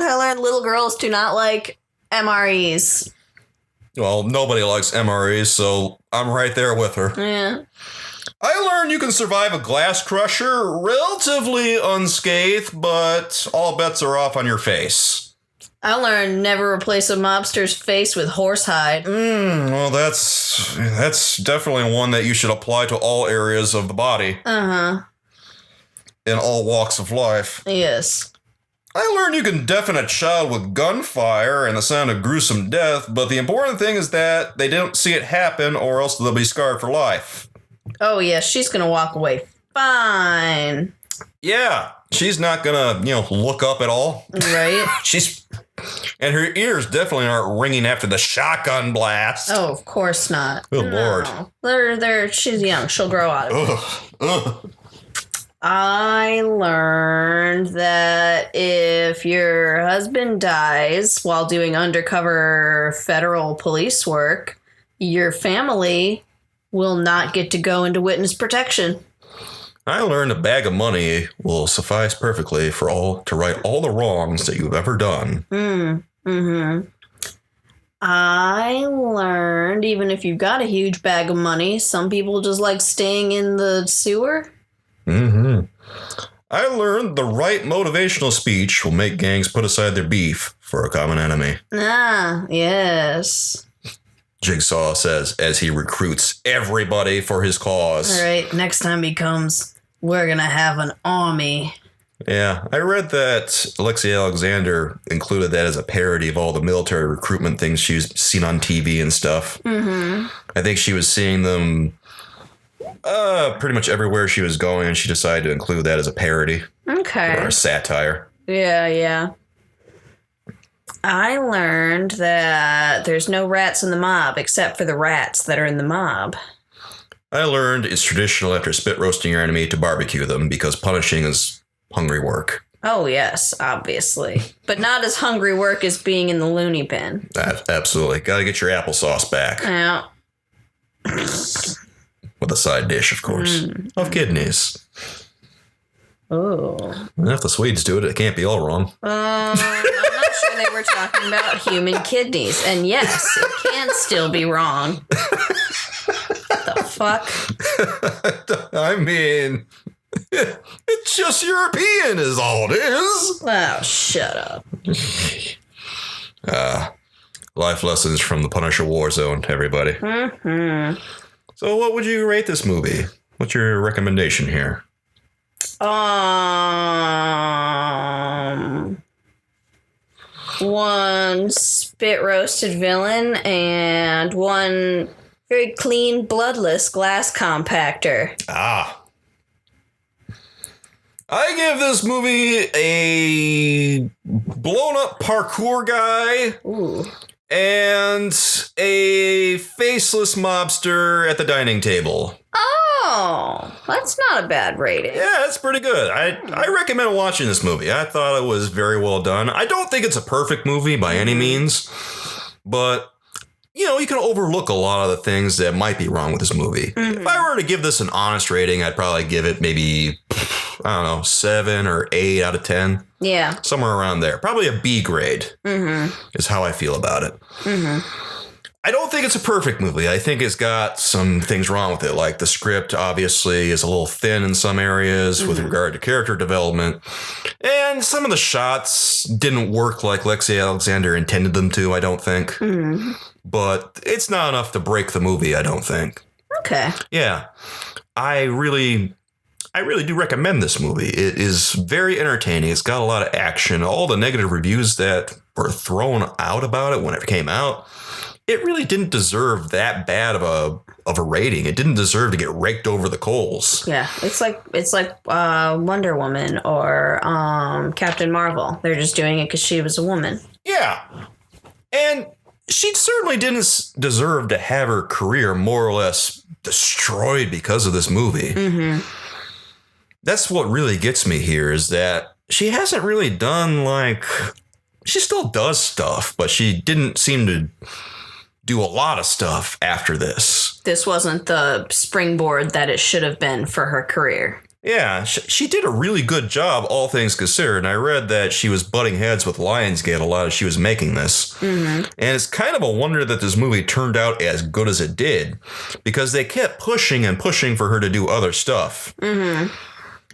I learned little girls do not like MREs. Well, nobody likes MREs, so I'm right there with her. Yeah. I learned you can survive a glass crusher relatively unscathed, but all bets are off on your face. I learned never replace a mobster's face with horsehide. Well, that's definitely one that you should apply to all areas of the body. Uh-huh. In all walks of life. Yes. I learned you can deafen a child with gunfire and the sound of gruesome death, but the important thing is that they don't see it happen or else they'll be scarred for life. Oh, yeah, she's gonna walk away fine. Yeah, she's not gonna, look up at all. Right? And her ears definitely aren't ringing after the shotgun blast. Oh, of course not. Good Lord. She's young. She'll grow out of it. Ugh. I learned that if your husband dies while doing undercover federal police work, your family will not get to go into witness protection. I learned a bag of money will suffice perfectly to right all the wrongs that you've ever done. Mm-hmm. I learned even if you've got a huge bag of money, some people just like staying in the sewer. Mm-hmm. I learned the right motivational speech will make gangs put aside their beef for a common enemy. Ah, yes. Jigsaw says as he recruits everybody for his cause. All right, next time he comes, we're going to have an army. Yeah, I read that Alexei Alexander included that as a parody of all the military recruitment things she's seen on TV and stuff. Mm-hmm. I think she was seeing them pretty much everywhere she was going, and she decided to include that as a parody. Okay. Or a satire. Yeah. I learned that there's no rats in the mob except for the rats that are in the mob. I learned it's traditional after spit roasting your enemy to barbecue them because punishing is hungry work. Oh, yes, obviously. But not as hungry work as being in the loony bin. Absolutely. Gotta get your applesauce back. Yeah. With a side dish, of course. Of kidneys. Oh. If the Swedes do it, it can't be all wrong. I'm not sure they were talking about human kidneys. And yes, it can still be wrong. The fuck? I mean, it's just European is all it is. Oh, shut up. Life lessons from the Punisher Warzone, everybody. Mm-hmm. So what would you rate this movie? What's your recommendation here? One spit roasted villain and one very clean, bloodless glass compactor. I give this movie a blown up parkour guy. Ooh. And a faceless mobster at the dining table. Oh, that's not a bad rating. Yeah, that's pretty good. I recommend watching this movie. I thought it was very well done. I don't think it's a perfect movie by any means, but you can overlook a lot of the things that might be wrong with this movie. Mm-hmm. If I were to give this an honest rating, I'd probably give it maybe, 7 or 8 out of 10. Yeah. Somewhere around there. Probably a B grade is how I feel about it. Mm-hmm. I don't think it's a perfect movie. I think it's got some things wrong with it. Like the script obviously is a little thin in some areas with regard to character development. And some of the shots didn't work like Lexi Alexander intended them to, I don't think. Mm-hmm. But it's not enough to break the movie, I don't think. Okay. Yeah. I really do recommend this movie. It is very entertaining. It's got a lot of action. All the negative reviews that were thrown out about it when it came out, it really didn't deserve that bad of a rating. It didn't deserve to get raked over the coals. Yeah, it's like Wonder Woman or Captain Marvel. They're just doing it because she was a woman. Yeah. And she certainly didn't deserve to have her career more or less destroyed because of this movie. Mm-hmm. That's what really gets me here is that she hasn't really done she still does stuff, but she didn't seem to do a lot of stuff after this. This wasn't the springboard that it should have been for her career. Yeah, she did a really good job, all things considered. And I read that she was butting heads with Lionsgate a lot as she was making this. Mm-hmm. And it's kind of a wonder that this movie turned out as good as it did, because they kept pushing and pushing for her to do other stuff. Mm-hmm.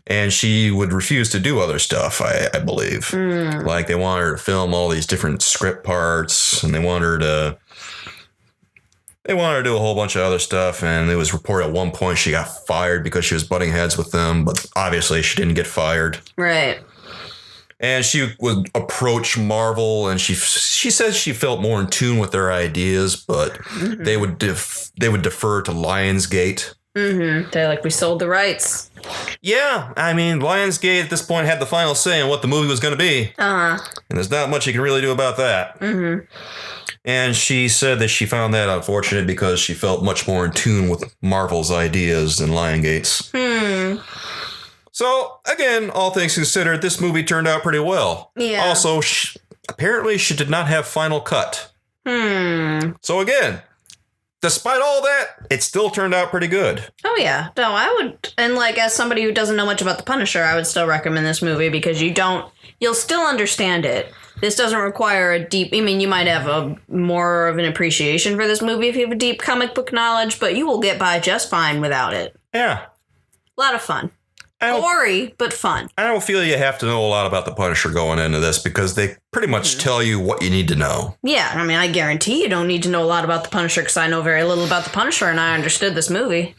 And she would refuse to do other stuff, I believe. Mm. Like they wanted her to film all these different script parts, and they wanted her to do a whole bunch of other stuff, and it was reported at one point she got fired because she was butting heads with them, but obviously she didn't get fired. Right. And she would approach Marvel, and she says she felt more in tune with their ideas, but mm-hmm. they would defer to Lionsgate. Mm-hmm. They're like, we sold the rights. Yeah, I mean, Lionsgate at this point had the final say on what the movie was going to be. Uh-huh. And there's not much you can really do about that. Mm-hmm. And she said that she found that unfortunate because she felt much more in tune with Marvel's ideas than Lionsgate's. So, again, all things considered, this movie turned out pretty well. Yeah. Also, apparently she did not have final cut. So, again, despite all that, it still turned out pretty good. Oh, yeah. No, I would, and as somebody who doesn't know much about The Punisher, I would still recommend this movie because you'll still understand it. This doesn't require a deep... I mean, you might have more of an appreciation for this movie if you have a deep comic book knowledge, but you will get by just fine without it. Yeah. A lot of fun. Gory, but fun. I don't feel you have to know a lot about The Punisher going into this because they pretty much tell you what you need to know. Yeah, I mean, I guarantee you don't need to know a lot about The Punisher because I know very little about The Punisher and I understood this movie.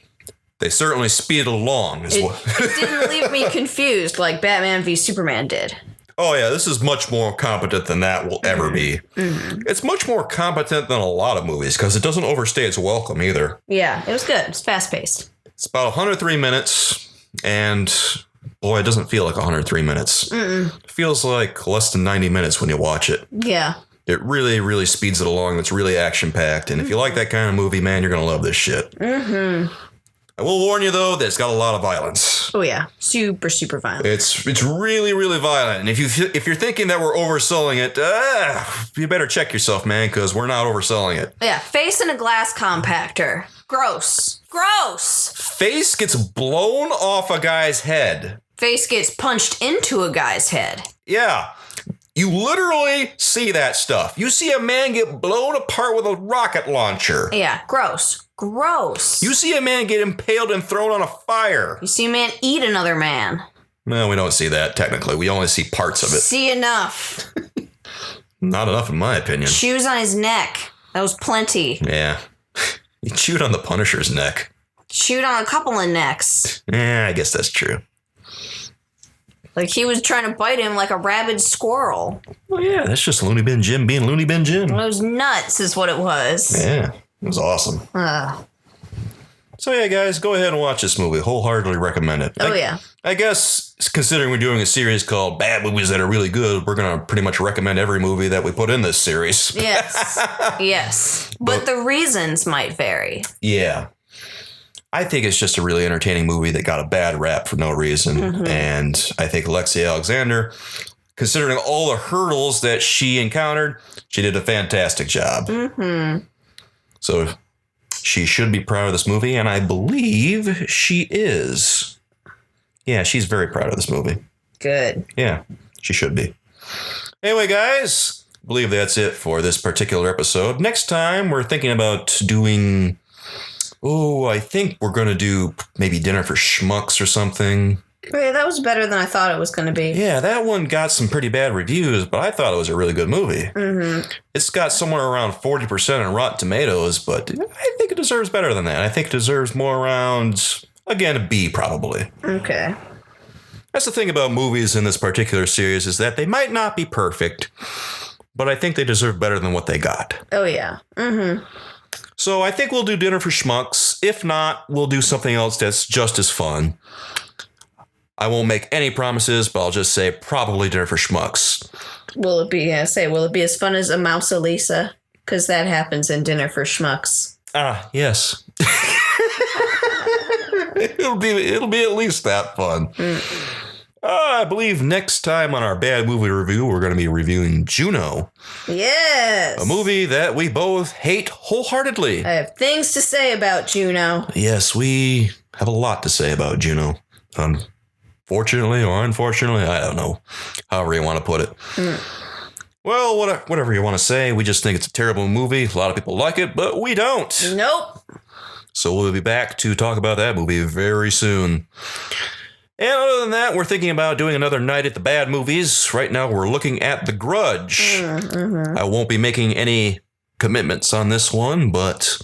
They certainly speed it along. It didn't leave me confused like Batman v Superman did. Oh, yeah, this is much more competent than that will ever be. Mm-hmm. It's much more competent than a lot of movies because it doesn't overstay its welcome either. Yeah, it was good. It's fast-paced. It's about 103 minutes, and boy, it doesn't feel like 103 minutes. Mm-mm. It feels like less than 90 minutes when you watch it. Yeah. It really, really speeds it along. It's really action-packed, and if you like that kind of movie, man, you're going to love this shit. Mm-hmm. I will warn you, though, that it's got a lot of violence. Oh, yeah. Super, super violent. It's really, really violent. And if you're thinking that we're overselling it, you better check yourself, man, because we're not overselling it. Yeah. Face in a glass compactor. Gross. Gross. Face gets blown off a guy's head. Face gets punched into a guy's head. Yeah. You literally see that stuff. You see a man get blown apart with a rocket launcher. Yeah. Gross. Gross. You see a man get impaled and thrown on a fire. You see a man eat another man. No, we don't see that, technically. We only see parts of it. See enough. Not enough, in my opinion. Shoes on his neck. That was plenty. Yeah. He chewed on the Punisher's neck. Chewed on a couple of necks. Yeah, I guess that's true. Like he was trying to bite him like a rabid squirrel. Well, yeah, that's just Looney Bin Jim being Looney Bin Jim. It was nuts is what it was. Yeah. It was awesome. So yeah, guys, go ahead and watch this movie. Wholeheartedly recommend it. Oh, yeah. I guess, considering we're doing a series called Bad Movies That Are Really Good, we're going to pretty much recommend every movie that we put in this series. Yes. Yes. But the reasons might vary. Yeah. I think it's just a really entertaining movie that got a bad rap for no reason. Mm-hmm. And I think Alexia Alexander, considering all the hurdles that she encountered, she did a fantastic job. Mm-hmm. So she should be proud of this movie, and I believe she is. Yeah, she's very proud of this movie. Good. Yeah, she should be. Anyway, guys, I believe that's it for this particular episode. Next time, we're thinking about doing... I think we're going to do maybe Dinner for Schmucks or something. Yeah, that was better than I thought it was going to be. Yeah, that one got some pretty bad reviews, but I thought it was a really good movie. Mm-hmm. It's got somewhere around 40% on Rotten Tomatoes, but I think it deserves better than that. I think it deserves more around, again, a B probably. Okay. That's the thing about movies in this particular series is that they might not be perfect, but I think they deserve better than what they got. Oh, yeah. Mm-hmm. So I think we'll do Dinner for Schmucks. If not, we'll do something else that's just as fun. I won't make any promises, but I'll just say probably Dinner for Schmucks. Will it be as fun as a Mouse Elisa? Because that happens in Dinner for Schmucks. Ah, yes. It'll be at least that fun. I believe next time on our bad movie review, we're going to be reviewing Juno. Yes. A movie that we both hate wholeheartedly. I have things to say about Juno. Yes, we have a lot to say about Juno. Unfortunately or unfortunately, I don't know. However you want to put it. Well, whatever you want to say, we just think it's a terrible movie. A lot of people like it, but we don't. Nope. So we'll be back to talk about that movie very soon. And other than that, we're thinking about doing another night at the bad movies. Right now, we're looking at The Grudge. Mm-hmm. I won't be making any commitments on this one, but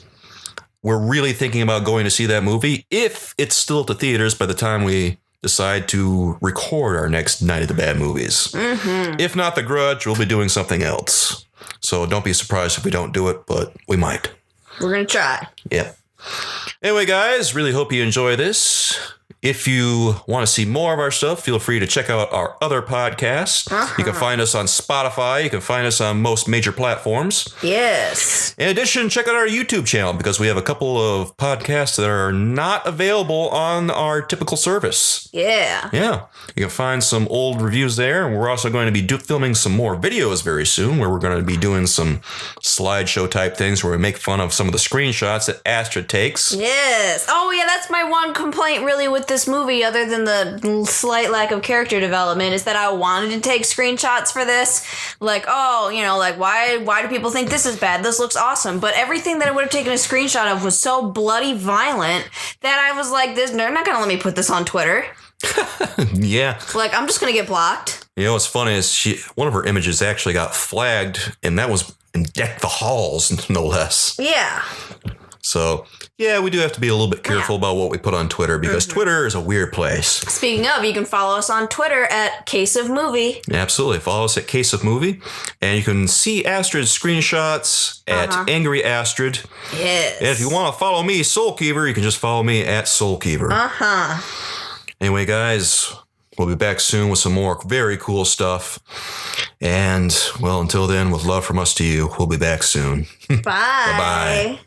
we're really thinking about going to see that movie if it's still at the theaters by the time we decide to record our next night at the bad movies. Mm-hmm. If not The Grudge, we'll be doing something else. So don't be surprised if we don't do it, but we might. We're going to try. Yeah. Anyway, guys, really hope you enjoy this. If you want to see more of our stuff, feel free to check out our other podcasts. You can find us on Spotify. You can find us on most major platforms. Yes. In addition, check out our YouTube channel because we have a couple of podcasts that are not available on our typical service. Yeah. Yeah. You can find some old reviews there. And we're also going to be filming some more videos very soon where we're going to be doing some slideshow type things where we make fun of some of the screenshots that Astrid takes. Yes. Oh, yeah, that's my one complaint really with this movie, other than the slight lack of character development, is that I wanted to take screenshots for this. Like, oh, like, why do people think this is bad? This looks awesome. But everything that I would have taken a screenshot of was so bloody violent that I was like, they're not going to let me put this on Twitter. Yeah. Like, I'm just going to get blocked. What's funny is one of her images actually got flagged, and that was in Deck the Halls, no less. Yeah. So, yeah, we do have to be a little bit careful about what we put on Twitter because Twitter is a weird place. Speaking of, you can follow us on Twitter at Case of Movie. Absolutely. Follow us at Case of Movie. And you can see Astrid's screenshots at Angry Astrid. Yes. And if you want to follow me, Soulkeeper, you can just follow me at Soulkeeper. Anyway, guys, we'll be back soon with some more very cool stuff. And, well, until then, with love from us to you, we'll be back soon. Bye. Bye-bye.